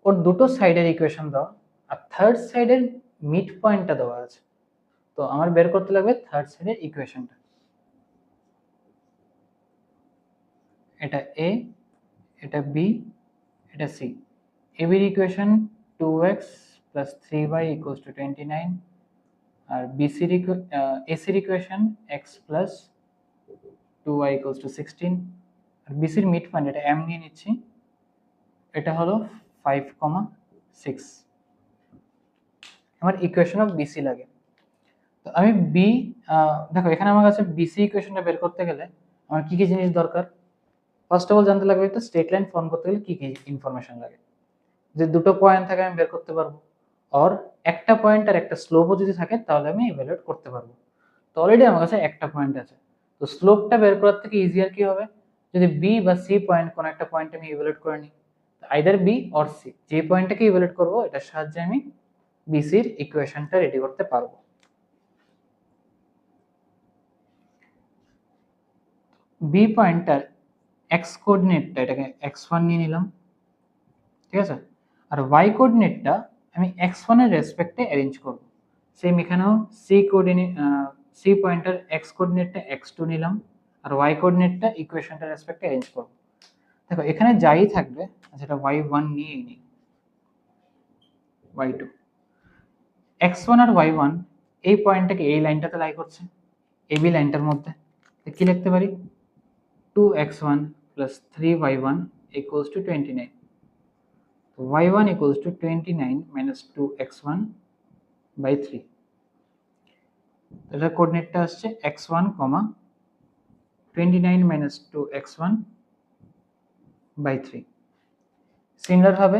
ওর দুটো সাইডের ইকুয়েশন দেওয়া আর থার্ড সাইডের মিড পয়েন্টটা দেওয়া আছে। তো আমার বের করতে লাগবে থার্ড সাইডের ইকুয়েশনটা। এটা এ, এটা বি, এটা সি। এ বির equation 2x plus 3y equals to 29, আর এসির equation x plus 2y equals to 16, আর বিসির মিড পয়েন্ট এটা m নিয়ে নিচ্ছি, এটা হলো 5,6। আমার ইকুয়েশন অফ বিসি লাগে। তো আমি দেখো এখানে আমার কাছে বিসি ইকুয়েশনটা বের করতে গেলে আমার কি কি জিনিস দরকার। ফার্স্ট অফ অল জানতে লাগবে একটা স্ট্রেট লাইন ফর্ম করতে গেলে কি কি ইনফরমেশন লাগে, যে দুটো পয়েন্ট থাকে আমি বের করতে পারবো, আর একটা পয়েন্ট আর একটা স্লোপও যদি থাকে তাহলে আমি ইভ্যালুয়েট করতে পারবো। তো অলরেডি আমার কাছে একটা পয়েন্ট আছে, তো স্লোপটা বের করার থেকে ইজিয়ার কি হবে, যদি বি বা সি পয়েন্ট কোন একটা পয়েন্ট আমি ইভ্যালুয়েট করে নিই, আইদার বি অর সি, যে পয়েন্টটাকে ইভ্যালুয়েট করবো এটার সাহায্যে আমি বিসির ইকুয়েশনটা রেডি করতে পারবো। বি পয়েন্টটার এক্স কোঅর্ডিনেটটা এটাকে x1 নিয়ে নিলাম, ঠিক আছে, আর ওয়াই কোঅর্ডিনেটটা আমি x1 এর রেসপেক্টে অ্যারেঞ্জ করব। সেম এখানেও সি কোঅর্ডিনেট, সি পয়েন্টার এক্স কোঅর্ডিনেটটা x2 নিলাম, আর ওয়াই কোঅর্ডিনেটটা ইকুয়েশনটার রেসপেক্টে অ্যারেঞ্জ করব। দেখো এখানে যাই থাকবে যেটা y1 নিয়েই নিই, y2, x1 আর y1 এই পয়েন্টটাকে এই লাইনটাতে লাই করছে, এবি লাইনটার মধ্যে, কি লিখতে পারি, 2x1 plus 3y1 equals to 29. So y1 equals to 29 minus 2x1 by 3. এটার কোঅর্ডিনেটটা আসছে x1, 29 minus 2x1 by 3. Similar ভাবে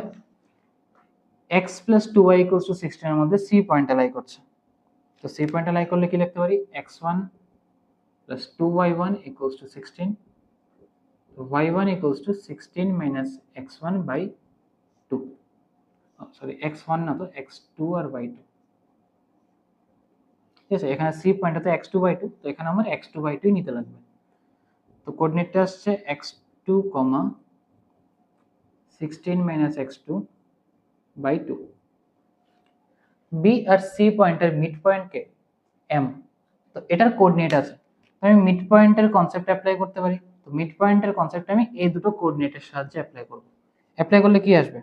x plus 2y equals to 16 এর মধ্যে c পয়েন্ট লাই করছে, তো c পয়েন্ট লাই করলে কি লিখতে পারি, x1 plus 2y1 equals to 16. So y1 equals to 16 minus x1 by 2. Sorry x1 না, তো x2 আর y2, ঠিক আছে, এখানে সি পয়েন্টটাতে x2 by 2, তো এখানে আমার x2 by 2 নিতে লাগবে। তো কোঅর্ডিনেটটা আসছে x2, 16 minus x2 by 2. B আর সি পয়েন্টের মিড পয়েন্টকে এম, তো এটার কোঅর্ডিনেট আছে, আমি মিড পয়েন্টের কনসেপ্ট অ্যাপ্লাই করতে পারি। তো মিড পয়েন্টের কনসেপ্ট আমি এই দুটো কোঅর্ডিনেটের সাহায্যে অ্যাপ্লাই করব। অ্যাপ্লাই করলে কি আসবে,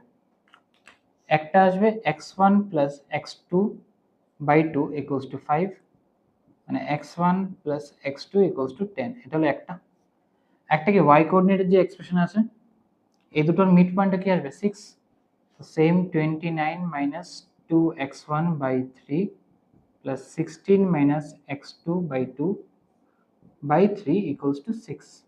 একটা আসবে x1 plus x2 by 2 equals to 5, মানে x1 plus x2 equals to 10, এটা হলো একটা। একটা কি y কোঅর্ডিনেটের যে এক্সপ্রেশন আছে এই দুটোর মিড পয়েন্টটা কি আসবে 6, so same 29 minus 2x1 by 3 plus 16 minus x2 by 2 by 3 equals to 6.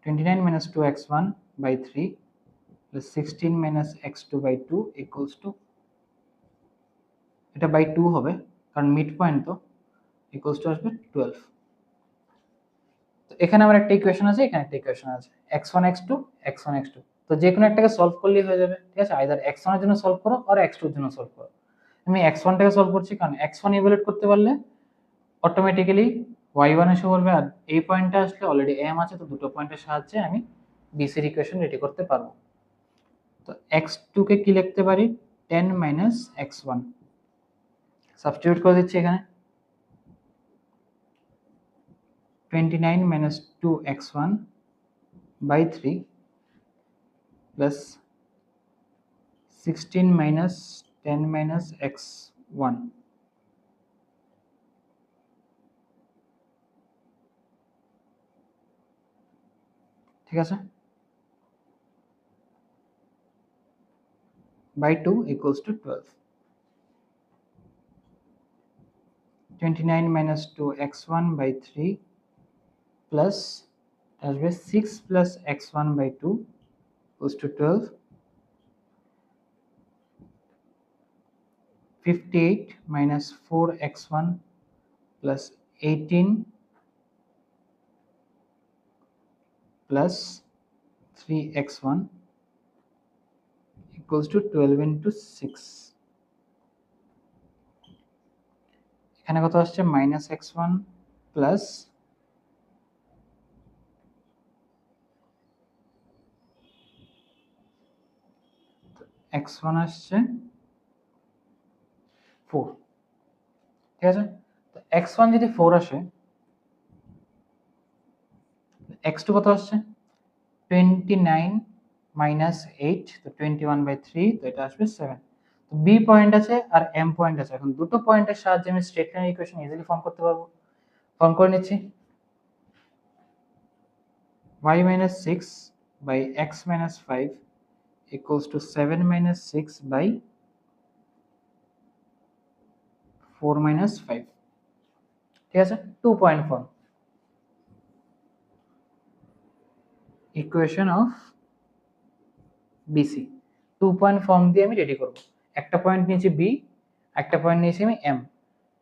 29 minus 2x1 by 3 plus 16 minus x2 by 2 equals to, এটা by 2 হবে কারণ মিড পয়েন্ট তো, equals to আসবে 12। তো এখানে আমার একটা ইকুয়েশন আছে, এখানে একটা ইকুয়েশন আছে, x1 x2 x1 x2, তো যে কোনো একটাকে সলভ করলেই হয়ে যাবে, ঠিক আছে, আইদার x1 এর জন্য সলভ করো আর x2 এর জন্য সলভ করো। আমি x1 টাকে সলভ করছি কারণ x1 ইভালুয়েট করতে পারলে অটোমেটিক্যালি y1 এসে পড়বে, আর এই পয়েন্টটা আসলে অলরেডি m আছে, তো দুটো পয়েন্টের সাহায্যে আমি বিসির ইকুয়েশন রেডি করতে পারবো। তো x2 কে কি লিখতে পারি, 10 minus x1, সাবস্টিটিউট করে দিচ্ছি এখানে, 29 minus 2x1 by 3 plus 16 minus 10 minus x1, ঠিক আছে, by 2 equals to 12. 29 minus 2x1 by 3 plus আসবে 6 plus x1 by 2 equals to 12. 58 minus 4x1 plus 18 plus 3x1 equals to 12 into 6. এখানে কত আসছে, minus x1 plus x1 আসছে 4, ঠিক আছে, তো x1 যদি 4 আসে, x2 কত আসছে 29 minus 8, তো 21 by 3, তো এটা আসবে 7। তো বি পয়েন্ট আছে আর এম পয়েন্ট আছে, এখন দুটো পয়েন্টের সাহায্যে আমি straight line equation easily form করতে পারবো। ফর্ম করে নিচ্ছি, y minus 6 by x minus 5 equals to 7 minus 6 by 4 minus 5, ঠিক আছে, 2 point form. Equation of BC 2 point form দিয়ে আমি রেডি করব। একটা পয়েন্ট নিয়েছি বি, একটা পয়েন্ট নিয়েছি আমি এম।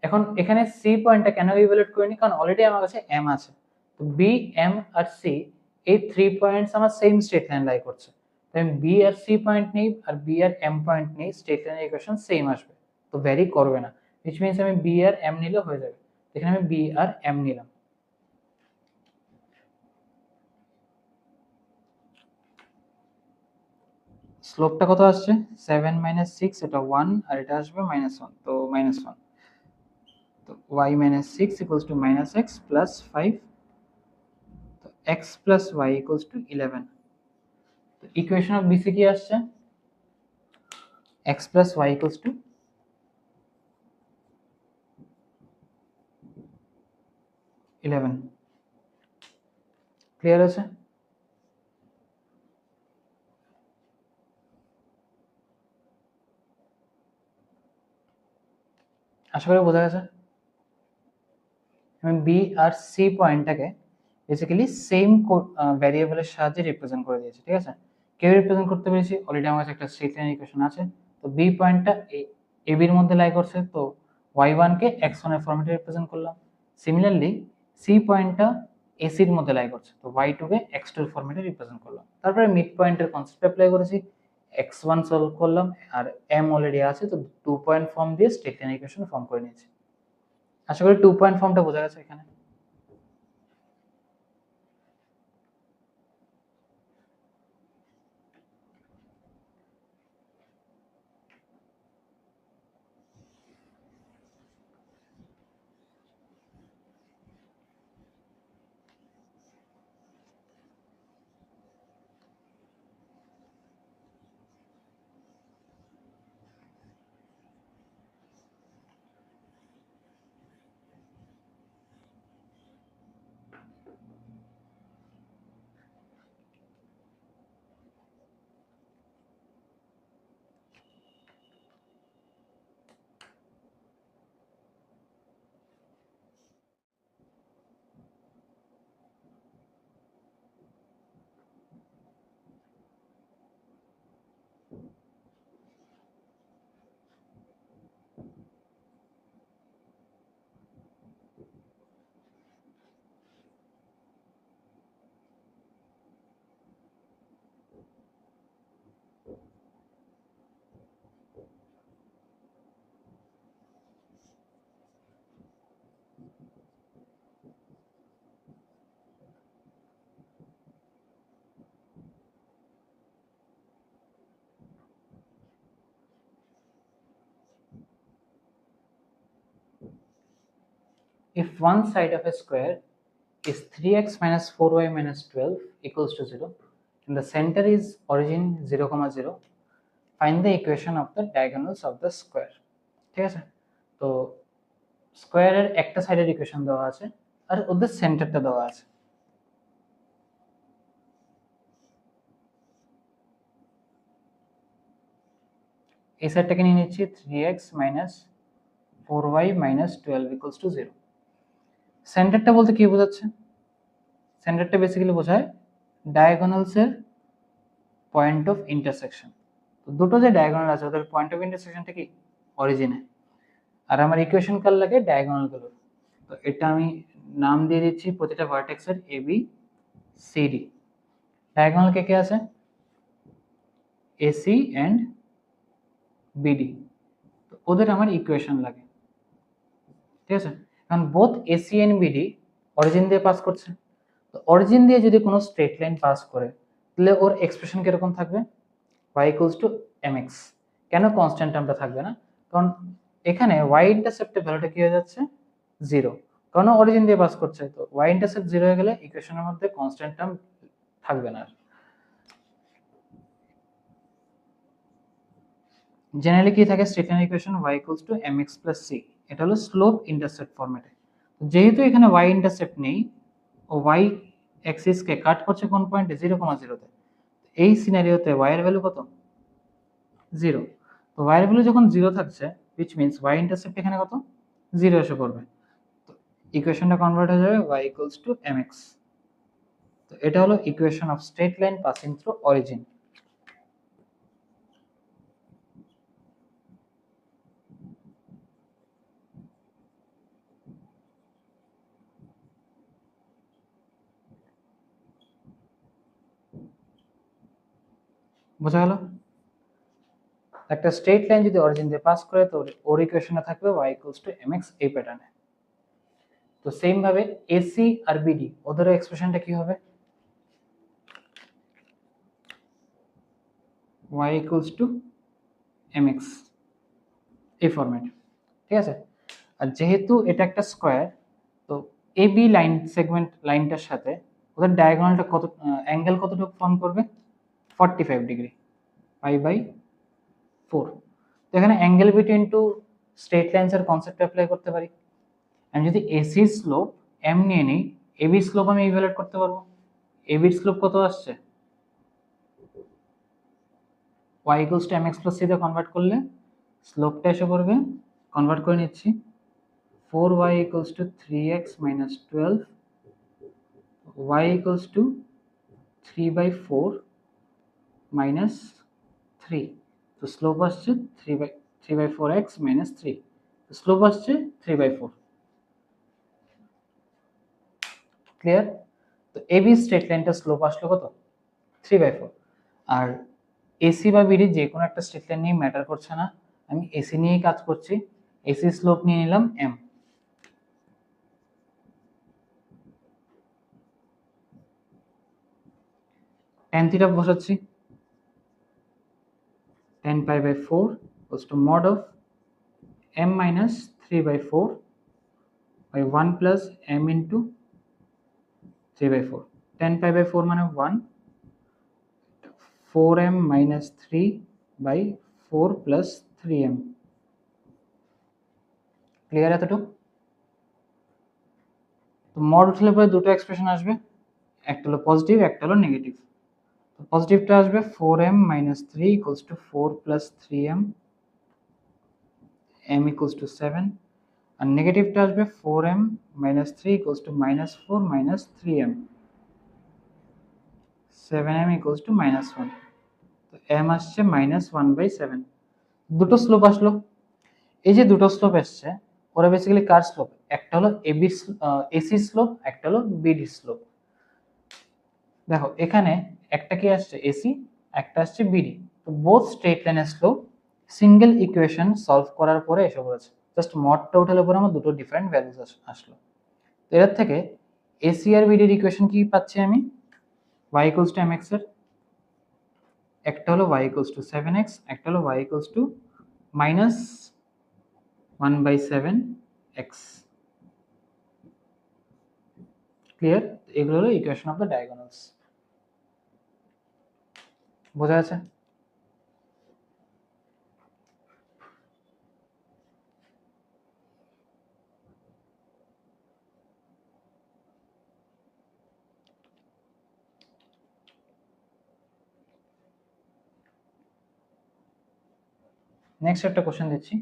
এখন এখানে সি পয়েন্টটা কেন ইভ্যালুয়েট করিনি, কারণ অলরেডি আমার কাছে এম আছে। তো বি, এম আর সি এই 3 পয়েন্টস আমার সেম স্ট্রেট লাইন লাই করছে। তো আমি বি আর সি পয়েন্ট নেই আর বি আর এম পয়েন্ট নেই, স্ট্রেট লাইনের ইকুয়েশন সেম আসবে, তো ভ্যারি করবে না। which means আমি বি আর এম নিলে হয়ে যাবে। এখানে আমি বি আর এম নিলাম। স্লোপটা কত আসছে 7 মাইনাস 6, এটা 1 আর এটা আসবে -1, তো -1। তো y minus 6 equals to minus x plus 5, তো x plus y equals to 11। তো ইকুয়েশন অফ বিসি কি আসছে x plus y equals to 11। Clear আছে? আশা করি বোঝা গেছে। আমি বি আর সি পয়েন্টটাকে বেসিক্যালি সেম ভ্যারিয়েবলের সাহায্যে রিপ্রেজেন্ট করে দিয়েছি, ঠিক আছে? কেউ রিপ্রেজেন্ট করতে পেরেছি, অলরেডি আমার কাছে একটা স্ট্রেট লাইন ইকুয়েশন আছে। তো বি পয়েন্টটা এ বির মধ্যে লাই করছে, তো y1 কে x1 এর ফরম্যাটে রিপ্রেজেন্ট করলাম। সিমিলারলি সি পয়েন্টটা এসির মধ্যে লাই করছে, তো y2 কে x2 এর ফরম্যাটে রিপ্রেজেন্ট করলাম। তারপরে মিড পয়েন্টের কনসেপ্ট অ্যাপ্লাই করেছি, x1 সলভ করলাম আর m অলরেডি আছে, তো 2 পয়েন্ট ফর্ম দিয়ে স্ট্রেট লাইন ইকুয়েশন ফর্ম করে নিয়েছি। আশা করি 2 পয়েন্ট ফর্মটা বোঝা গেছে এখানে। If one side of a square is 3x minus 4y minus 12 equals to 0, and the center is origin 0, 0, find the equation of the diagonals of the square. ঠিক আছে? তো স্কোয়ারের একটা সাইডের ইকুয়েশন দেওয়া আছে আর ওদের সেন্টারটা দেওয়া আছে। এই সাইডটাকে নিয়ে নিচ্ছি 3x minus 4y minus 12 equals to 0। সেন্টারটা বলতে কি বোঝাচ্ছে? সেন্টারটা বেসিক্যালি বোঝায় ডায়াগোনালসের পয়েন্ট অফ ইন্টারসেকশন। তো দুটো যে ডায়াগোনাল আছে ওদের পয়েন্ট অফ ইন্টারসেকশনটা কি অরিজিনে, আর আমার ইকুয়েশন কার লাগে ডায়াগোনাল গুলো। তো এটা আমি নাম দিয়ে দিচ্ছি প্রতিটা ভার্টেক্সের A B C D. Diagonal কে কে আছে এসি এন্ড বিডি, তো ওদের আমার ইকুয়েশন লাগে, ঠিক আছে? কারণ both AC and BD origin দিয়ে পাস করছে, তো অরিজিন দিয়ে যদি কোনো স্ট্রেট লাইন পাস করে তাহলে ওর এক্সপ্রেশন কিরকম থাকবে y equals to mx। কেন কনস্ট্যান্ট টার্মটা থাকবে না? কারণ এখানে y ইন্টারসেপ্টের ভ্যালুটা কি হয়ে যাচ্ছে 0, কারণ অরিজিন দিয়ে পাস করছে। তো y ইন্টারসেপ্ট 0 হয়ে গেলে ইকুয়েশনের মধ্যে কনস্ট্যান্ট টার্ম থাকবে না। জেনারেলি কি থাকে straight line equation y equals to mx plus c, এটা হলো স্লোপ ইন্টারসেপ্ট ফরম্যাটে। যেহেতু এখানে y ইন্টারসেপ্ট নেই ও y অ্যাক্সিস কে কাট করছে কোন পয়েন্টে 0, 0 তে, এই সিনারিওতে y এর ভ্যালু কত 0। তো y এর ভ্যালু যখন 0 থাকছে which means y ইন্টারসেপ্ট এখানে কত 0 এসে পড়বে। তো ইকুয়েশনটা কনভার্ট হয়ে যাবে y equals to mx। তো তো এটা হলো equation of straight line passing through origin. বোঝা গেল? একটা স্ট্রেট লাইন যদি অরিজিন দিয়ে পাস করে তো ওর ইকুয়েশনে থাকবে y mx এই প্যাটার্নে। তো সেম ভাবে এসি আর বিডি ওদের এক্সপ্রেশনটা কি হবে? y mx এই ফরম্যাটে, ঠিক আছে? আর যেহেতু এটা একটা স্কোয়ার, তো এ বি লাইন সেগমেন্ট লাইনটার সাথে ওদের ডায়াগোনালটা কত অ্যাঙ্গেল কতটুকু ফর্ম করবে? 45 ডিগ্রি, পাই বাই 4। তো এখানে angle between two straight lines এর কনসেপ্ট অ্যাপ্লাই করতে পারি। আমি যদি এসি স্লোপ এম নিয়ে নিই, এবি স্লোপ আমি ইভ্যালুয়েট করতে পারবো। এবির স্লোপ কত আসছে? y mx plus c তে কনভার্ট করলে স্লোপটা এসে পড়বে, কনভার্ট করে নিচ্ছি, 4y 3x minus 12, y 3/4 minus 3। তো স্লোপ আসছে 3/4x minus 3। তো স্লোপ আসছে 3/4। ক্লিয়ার? তো এবি স্ট্রেট লাইনটা স্লোপ আসলো কত? 3/4। আর এসি বা বিডি যে কোনো একটা স্ট্রেট লাইন নিয়ে ম্যাটার করছে না, আমি এসি নিয়েই কাজ করছি। এসি স্লোপ নিয়ে নিলাম এম। tan থিটা বসাচ্ছি, tan pi by 4 equals to mod of m minus 3/4 by 1 plus m into 3/4। tan pi by 4 মানে 1, 4m minus 3 by 4 plus 3m। Clear এতটুকু? তো মড উঠলে পরে দুটো এক্সপ্রেশন আসবে, একটা হলো পজিটিভ, একটা হলো নেগেটিভ। তো পজিটিভটা আসবে 4m minus 3 equals to 4 plus 3m, m equals to 7। আর নেগেটিভটা আসবে 4m minus 3 equals to minus 4 minus 3m, 7m equals to minus 1। তো m আসছে minus 1/7। দুটো স্লোপ আসলো। এই যে দুটো স্লোপ এসছে ওরা বেসিক্যালি কার স্লোপ? একটা হলো এবি এসি স্লোপ, একটা হলো বিডি স্লোপ। দেখো এখানে একটা কি আসছে এসি, একটা আসছে বিডি। তো বোথ স্ট্রেট লাইনের স্লোপ সিঙ্গেল ইকুয়েশন সলভ করার পরে এসে পড়েছে। জাস্ট মডটা উঠালে পরে আমার দুটো ডিফারেন্ট ভ্যালুজ আসলো। তো এর থেকে এসি আর বিডির ইকুয়েশন কি পাচ্ছি আমি? y mx এর একটা হলো y 7x, একটা হলো y minus 1/7x। ক্লিয়ার? এগুলো হলো ইকুয়েশন অফ দ্য ডায়াগোনালস। বোঝা যাচ্ছে? নেক্সট একটা কোশ্চেন দিচ্ছি।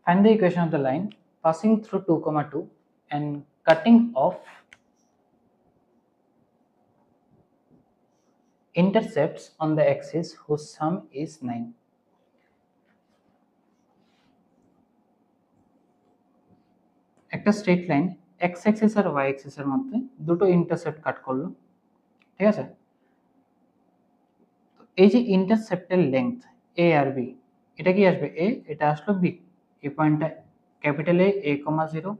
Find the equation of the line passing through 2, 2 and cutting off intercepts on the axis whose sum is 9. একটা স্ট্রেট লাইন এক্স অ্যাক্সিস আর Y অ্যাক্সিসের মধ্যে দুটো ইন্টারসেপ্ট কাট করলো, ঠিক আছে? এই যে ইন্টারসেপ্টের লেংথ এ আর বি, এটা কি আসবে এ, এটা আসলো বি। এই পয়েন্টটা ক্যাপিটাল এ কমা 0,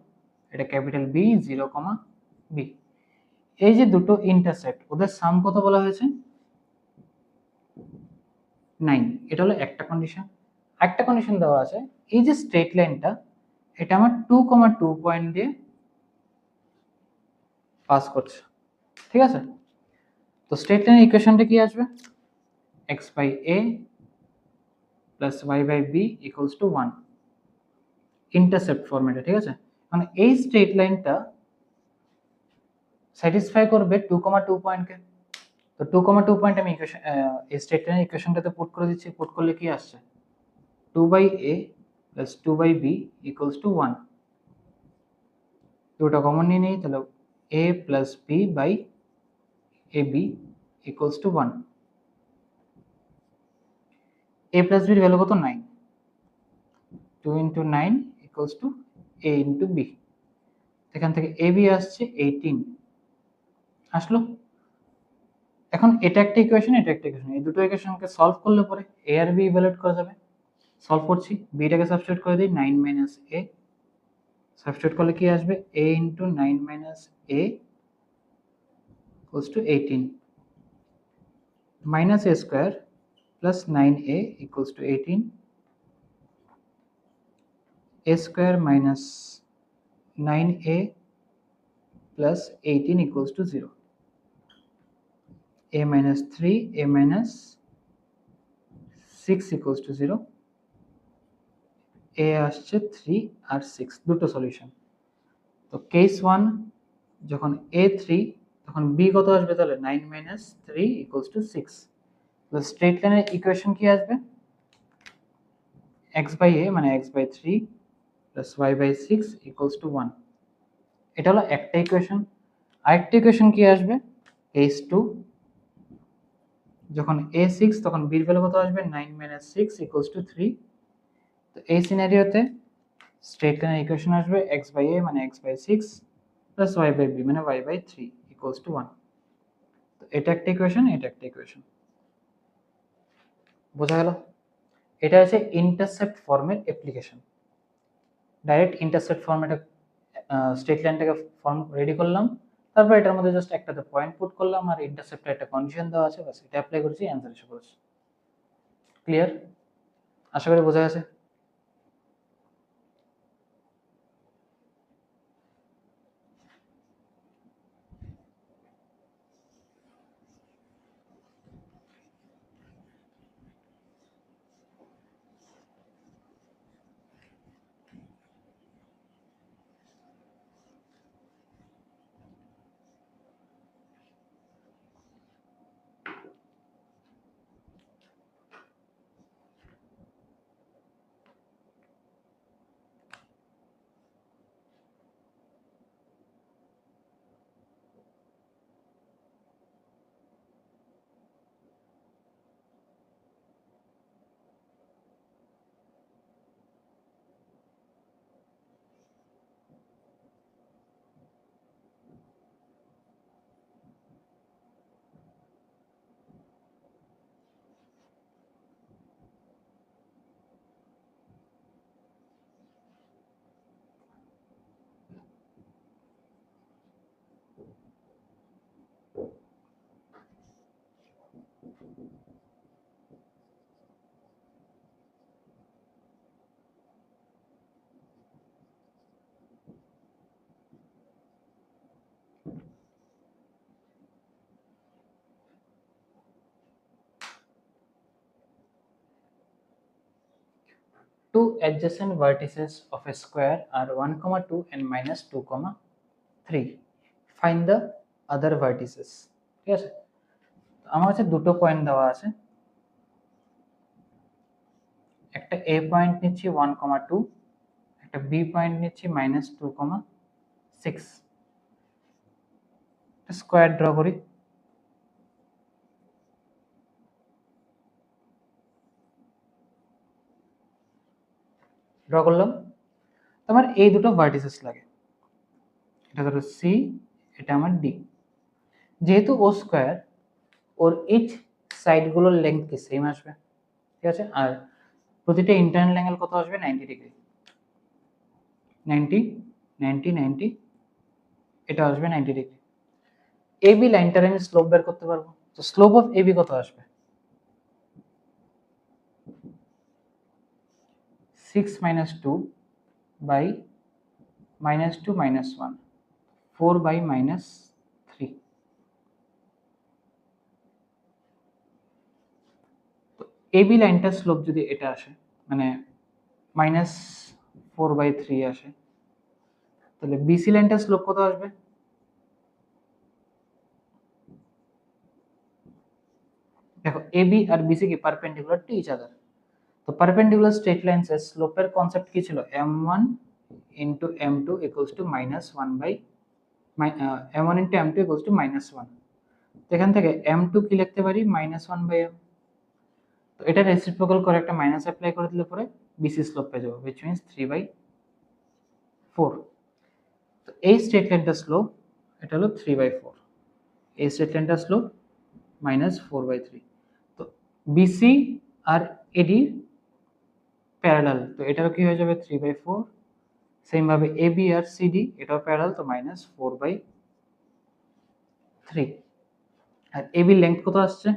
এটা ক্যাপিটাল বি 0 কমা বি। এই যে দুটো ইন্টারসেপ্ট ওদের সাম কত বলা হয়েছে? 9। এটা হলো একটা কন্ডিশন। একটা কন্ডিশন দেওয়া আছে, এই যে স্ট্রেট লাইনটা এটা আমার 2, 2 পয়েন্ট দিয়ে পাস করছে, ঠিক আছে? তো স্ট্রেট লাইনের ইকুয়েশনটা কি আসবে? x by a plus y by b equals to 1 intercept ফরম্যাটে, ঠিক আছে? মানে এই স্ট্রেট লাইনটা স্যাটিসফাই করবে 2, 2 পয়েন্টকে। তো 2, 2 পয়েন্ট আমি ইকুয়েশন এই স্ট্রেট লাইনের ইকুয়েশনটাতে পুট করে দিচ্ছি। পুট করলে কি আসছে? 2 by a plus 2 by b equals to 1। দুটো কমন নিয়ে নেই, তাহলে a plus b by ab equals to 1। a plus b এর ভ্যালু কত? 9। 2 into 9 equals to a into b। এখান থেকে ab আসছে 18 আসলো। এখন এটা একটা ইকুয়েশন, এটা একটা ইকুয়েশন, এই দুটো ইকুয়েশনকে সলভ করলে পরে a আর b ইভালুয়েট করা যাবে। সলভ করছি, b টাকে সাবস্টিটিউট করে দিই, 9 minus a সাবস্টিটিউট করলে কি আসবে? a into 9 minus a equals to 18 minus a square plus 9a equals to 18, a square minus 9a plus 18 equals to 0, a minus 3, a minus 6 equals to 0, a আসছে 3 আর 6, দুটো solution. তো case 1 যখন a 3 তখন b কত আসবে? তাহলে 9 minus 3 equals to 6। তো straight লাইনের ইকুয়েশন কি আসবে? x by a মানে x by 3 plus y by 6 equals to 1। এটা হলো একটা ইকুয়েশন। আরেকটা ইকুয়েশন কি আসবে? কেস 2 যখন a 6 তখন b এর ভ্যালু কত আসবে? 9 minus 6 equals to 3। তো এই সিনারিওতে স্ট্রেট লাইনের ইকুয়েশন আসবে x by a মানে x by 6 plus y by b মানে y by 3 equals to 1। তো এটা একটা ইকুয়েশন, এটা একটা ইকুয়েশন। বোঝা গেল? এটা হচ্ছে ইন্টারসেপ্ট ফর্মের অ্যাপ্লিকেশন। ডাইরেক্ট ইন্টারসেপ্ট ফর্মেটে স্ট্রেট লাইনটাকে ফর্ম রেডি করলাম, তারপর এটার মধ্যে জাস্ট একটাতে পয়েন্ট পুট করলাম আর ইন্টারসেপ্টের একটা কন্ডিশন দেওয়া আছে, বাস এটা অ্যাপ্লাই করেছি, অ্যান্সার এসে পড়েছে। ক্লিয়ার? আশা করি বোঝা গেছে। Two adjacent vertices of a square are 1, 2 and minus 2, 3. Find the other vertices. ঠিক আছে? আমার কাছে দুটো পয়েন্ট দেওয়া আছে, একটা a পয়েন্ট নিচ্ছি 1, 2 একটা বি পয়েন্ট নিচ্ছি -2,6, স্কোয়ার ড্র করি। ড্র করলাম, আমার এই দুটো ভার্টিসেস লাগে, এটা ধরো সি, এটা আমার ডি। যেহেতু ও স্কোয়ার, ওর ইচ সাইডগুলোর লেন্থ কি সেম আসবে, ঠিক আছে। আর প্রতিটা ইন্টারনাল অ্যাঙ্গেল কত আসবে, 90 ডিগ্রি। 90 90 90, এটা আসবে 90 ডিগ্রি। এবি লাইনটার আমি স্লোপ বের করতে পারবো, তো স্লোপ অফ এবি কত আসবে, 6 - 2 বাই -2 - 1, 4 বাই -3। তো এবি লাইনটার স্লোপ যদি এটা আসে, মানে -4/3 আসে, তাহলে বিসি লাইনটার স্লোপ কত আসবে, দেখো এবি আর বিসি কি পারপেন্ডিকুলার টু ইচ আদার। তো পারপেন্ডিকুলার স্ট্রেট লাইনস এর স্লোপের কনসেপ্ট কি ছিল, m1 into m2 equals to -1 by m1 into m2 equals to -1। তো এখান থেকে m2 কি লিখতে পারি, -1/m। তো এটা রেসিপ্রোকাল করে একটা মাইনাস অ্যাপ্লাই করে দিলে পরে বিসি স্লোপ পেয়ে যাবো, which means 3/4। তো এই স্ট্রেট লাইনটার স্লোপ এটা হলো 3/4, এই স্ট্রেট লাইনটার স্লোপ -4/3। তো বিসি আর এডি প্যারালাল, তো এটাও কি হয়ে যাবে 3/4। সেম ভাবে এবি আর সিডি এটাও প্যারালাল, তো -4/3। আর এবি লেংথ কত আসছে,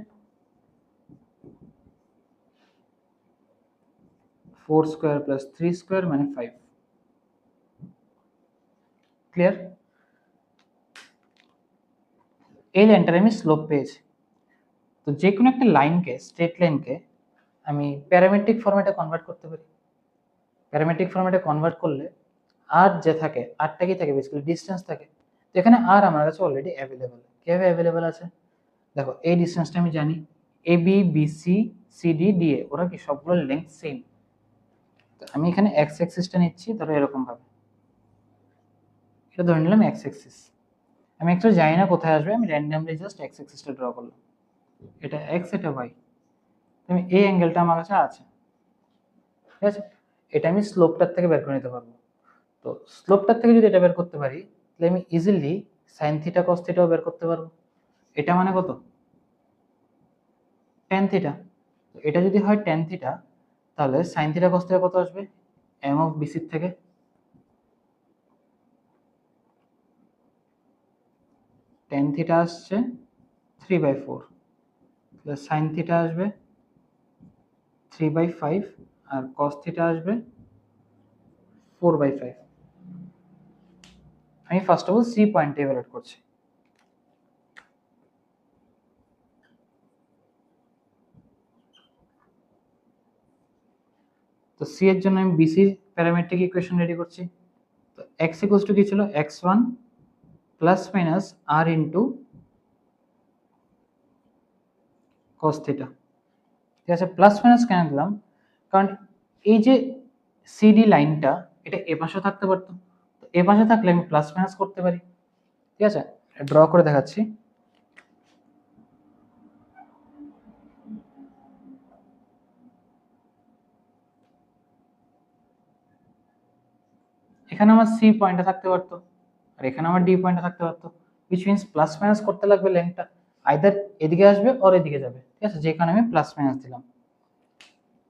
4 স্কোয়ার প্লাস 3 স্কোয়ার মানে 5। ক্লিয়ার? এই লাইনটার আমি স্লোপ পেয়েছি। তো যে কোনো একটা লাইনকে, স্ট্রেট লাইনকে আমি প্যারামেট্রিক ফরম্যাটে কনভার্ট করতে পারি। প্যারামেট্রিক ফরম্যাটে কনভার্ট করলে আর যে থাকে, আরটা কি থাকে, বেসিক্যালি ডিসটেন্স থাকে। তো এখানে আর আমার কাছে অলরেডি অ্যাভেলেবল। কিভাবে অ্যাভেলেবল আছে, দেখো এই ডিসটেন্সটা আমি জানি, A B BC CD DA ওরা কি সবগুলোর লেন্থ সেম। তো আমি এখানে এক্স অ্যাক্সিসটা নিচ্ছি, ধরো এরকম ভাবে, এটা ধরে নিলাম এক্স অ্যাক্সিস। আমি একটু জানি না কোথায় আসবে, আমি র্যান্ডমলি জাস্ট এক্স অ্যাক্সিসটা ড্র করলাম, এটা এক্স এটা ওয়াই। আমি এই অ্যাঙ্গেলটা আমার কাছে আছে, ঠিক আছে। এটা আমি স্লোপটার থেকে বের করে নিতে পারবো। তো স্লোপটার থেকে যদি এটা বের করতে পারি, তাহলে আমি ইজিলি সাইন থিটা কস থিটাও বের করতে পারবো। এটা মানে কত, ট্যান থিটা। তো এটা যদি হয় ট্যান থিটা, তাহলে সাইন থিটা কস থিটা কত আসবে, এম অফ বিসির থেকে। ট্যান থিটা আসছে 3/4, প্লাস সাইন থিটা আসবে 3/5, আর কস থিটা আসবে 4/5। আমি ফার্স্ট অফ অল সি পয়েন্টে ইভালুয়েট করছি। তো সি এর জন্য আমি বিসি প্যারামেট্রিক ইকুয়েশন রেডি করছি। তো এক্স ইকুয়ালস টু কি ছিল, x1 প্লাস মাইনাস আর ইন্টু কস থিটা, ঠিক আছে। প্লাস মাইনাস কেন দিলাম, কারণ এই যে সিডি লাইনটা এটা এ পাশে থাকতে পারতো, তো এ পাশে থাকলে আমি প্লাস মাইনাস করতে পারি, ঠিক আছে। ড্র করে দেখাচ্ছি। এখানে আমার সি পয়েন্টে থাকতে পারতো, আর এখানে আমার ডি পয়েন্টে থাকতে পারতো, which means প্লাস মাইনাস করতে লাগবে লেন্থটা, আইদার এদিকে আসবে অর এদিকে যাবে, ঠিক আছে, যে কারণে আমি প্লাস মাইনাস দিলাম।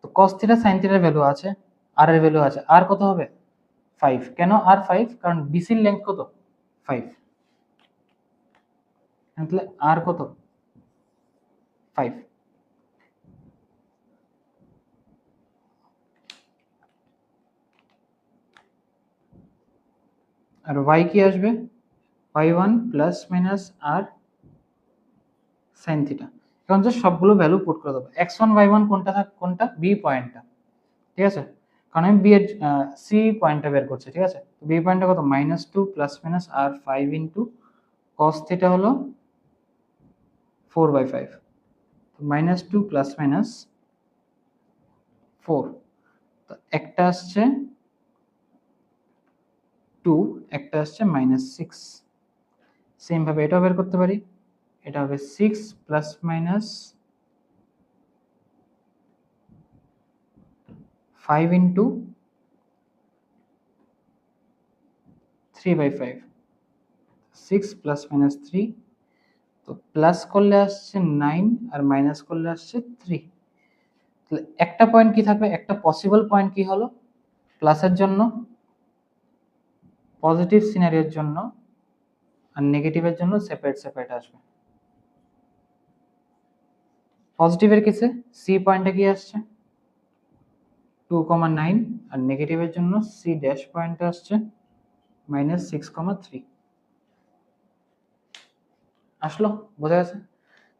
তো cos থিটা sin থিটার ভ্যালু আছে, আর এর ভ্যালু আছে, আর কত হবে 5। কেন আর 5, কারণ বিসির লেন্থ কত 5, তাহলে আর কত 5। আর y কি আসবে, y1 প্লাস মাইনাস আর sin থিটা। এখন যে সবগুলো ভ্যালু পুট করে দেবো, x1 y1 কোনটা কোনটা, বি পয়েন্টটা, ঠিক আছে, কারণ আমি বি এর সি পয়েন্টটা বের করছি, ঠিক আছে। বি পয়েন্টটা কত, -2 প্লাস মাইনাস আর 5 ইন্টু কস থিটা হলো 4/5, -2 প্লাস মাইনাস 4। তো একটা আসছে 2, একটা আসছে -6। সেম ভাবে এটাও বের করতে পারি, এটা হবে 6 plus minus 5 into 3/5, 6 plus minus 3, তো প্লাস করলে আসছে 9 আর মাইনাস করলে আসছে 3। তাহলে একটা পয়েন্ট কি থাকবে, একটা পসিবল পয়েন্ট কি হলো, প্লাসের জন্য, পজিটিভ সিনারিওর জন্য আর নেগেটিভের জন্য সেপারেট সেপারেট আসবে। পজিটিভের কেসে সি পয়েন্টে কি আসছে 2,9 আর নেগেটিভের জন্য সি ড্যাশ পয়েন্টে আসছে -6,3। আসলো, বোঝা গেছে?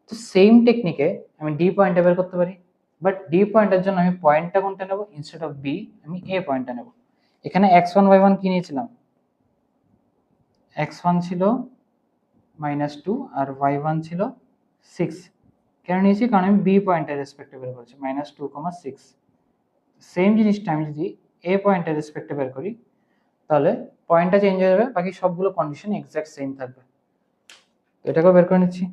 তো সেম টেকনিকে আমি ডি পয়েন্টটা বের করতে পারি, বাট ডি পয়েন্টের জন্য আমি পয়েন্টটা কোনটা নেব, ইনস্টেড অফ বি আমি এ পয়েন্টটা নেব। এখানে x1 y1 কি নিয়েছিলাম, x1 ছিল -2 আর y1 ছিল 6। কেন নিয়েছি, কারণ আমি বি পয়েন্টের রেসপেক্টে বের করেছি -2,6। সেম জিনিসটা আমি যদি এ পয়েন্টের রেসপেক্টে বের করি, তাহলে পয়েন্টটা চেঞ্জ হয়ে যাবে, বাকি সবগুলো কন্ডিশন এক্সাক্ট সেম থাকবে। তো এটাকেও বের করে নিচ্ছি।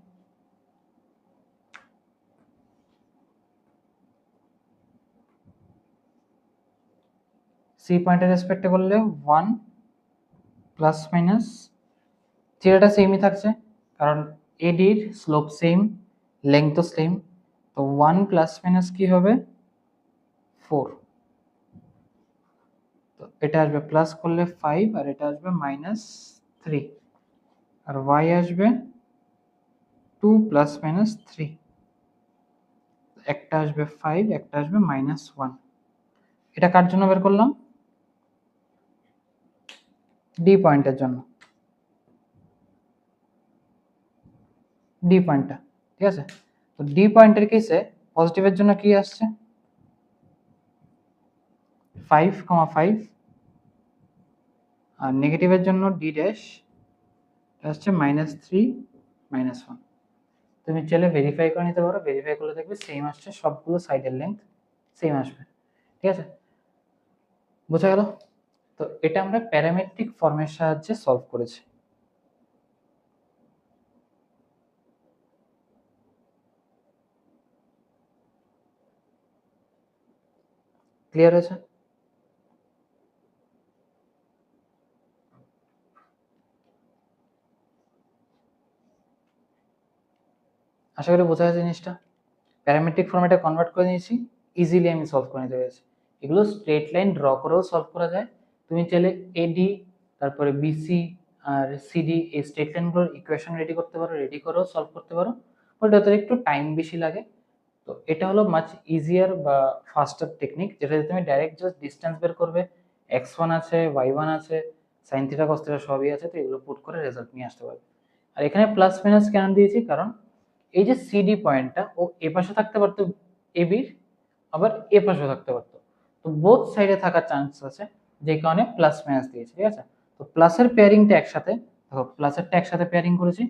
সি পয়েন্টের রেসপেক্টে করলে 1 প্লাস মাইনাস, থিটাটা সেমই থাকছে কারণ এডির স্লোপ সেম, লেংথও সেম, তো 1 প্লাস মাইনাস কি হবে 4। তো এটা আসবে প্লাস করলে 5 আর এটা আসবে -3, আর y আসবে 2 প্লাস মাইনাস 3, একটা আসবে 5, একটা আসবে -1। এটা কার জন্য বের করলাম, ডি পয়েন্টের জন্য, ডি পয়েন্টটা, ঠিক আছে? তো ডি পয়েন্টের কেসে পজিটিভের জন্য কি আসছে 5,5 আর নেগেটিভের জন্য ডি ড্যাশ আসছে -3, -1। তুমি চাইলে ভেরিফাই করে নিতে পারো, ভেরিফাই করলে দেখবে সেম আসছে, সবগুলো সাইডের লেন্থ সেম আসবে, ঠিক আছে? বোঝা গেল? তো এটা আমরা প্যারামেট্রিক ফর্মের সাহায্যে সলভ করেছি। ক্লিয়ার হয়েছে? আশা করি বোঝা গেছে জিনিসটা। প্যারামেট্রিক ফর্মেটে কনভার্ট করে নিয়েছি, ইজিলি আমি সলভ করে নিতে পেরেছি। এগুলো স্ট্রেট লাইন ড্র করেও সলভ করা যায়। তুমি চাইলে এডি, তারপরে বিসি আর সিডি, এই স্ট্রেট লাইনগুলোর ইকুয়েশন রেডি করতে পারো, রেডি করেও সলভ করতে পারো, বাট ওটাতে একটু টাইম বেশি লাগে। তো এটা হলো মাচ ইজিয়ার বা ফাস্টার টেকনিক, যেটাতে তুমি ডাইরেক্ট জাস্ট ডিস্টেন্স বের করবে, x1 আছে, y1 আছে, সাইন থিটা কস থিটা সবই আছে, তো এগুলো পুট করে রেজাল্ট নিয়ে আসতে পারবে। আর এখানে প্লাস মাইনাস কেন দিয়েছি, কারণ এই যে সিডি পয়েন্টটা ও এ পাশে থাকতে পারতো এবির, আবার এ পাশেও থাকতে পারতো, তো বোথ সাইডে থাকার চান্স আছে, যে কারণে প্লাস মাইনাস দিয়েছি, ঠিক আছে? তো প্লাসের পেয়ারিংটা একসাথে, দেখো প্লাসেরটা একসাথে পেয়ারিং করেছি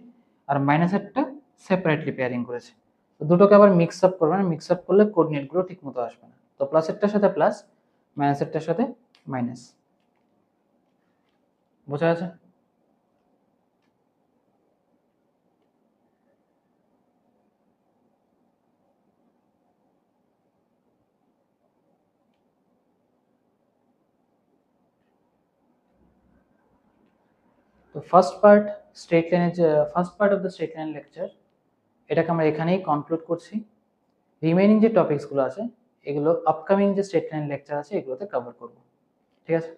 আর মাইনাসেরটা সেপারেটলি পেয়ারিং করেছি। তো দুটোকে আবার মিক্স আপ করবে না, মিক্স আপ করলে কোঅর্ডিনেটগুলো ঠিক মতো আসবে না। তো প্লাসেরটার সাথে প্লাস, মাইনাসেরটার সাথে মাইনাস। বোঝা গেছে? তো ফার্স্ট পার্ট স্ট্রেট লাইনের যে first part of the straight line lecture, এটাকে আমরা এখানেই কনক্লুড করছি। রিমেইনিং যে টপিকসগুলো আছে এগুলো আপকামিং যে স্ট্রেট লাইন লেকচার আছে এগুলোতে কভার করব, ঠিক আছে?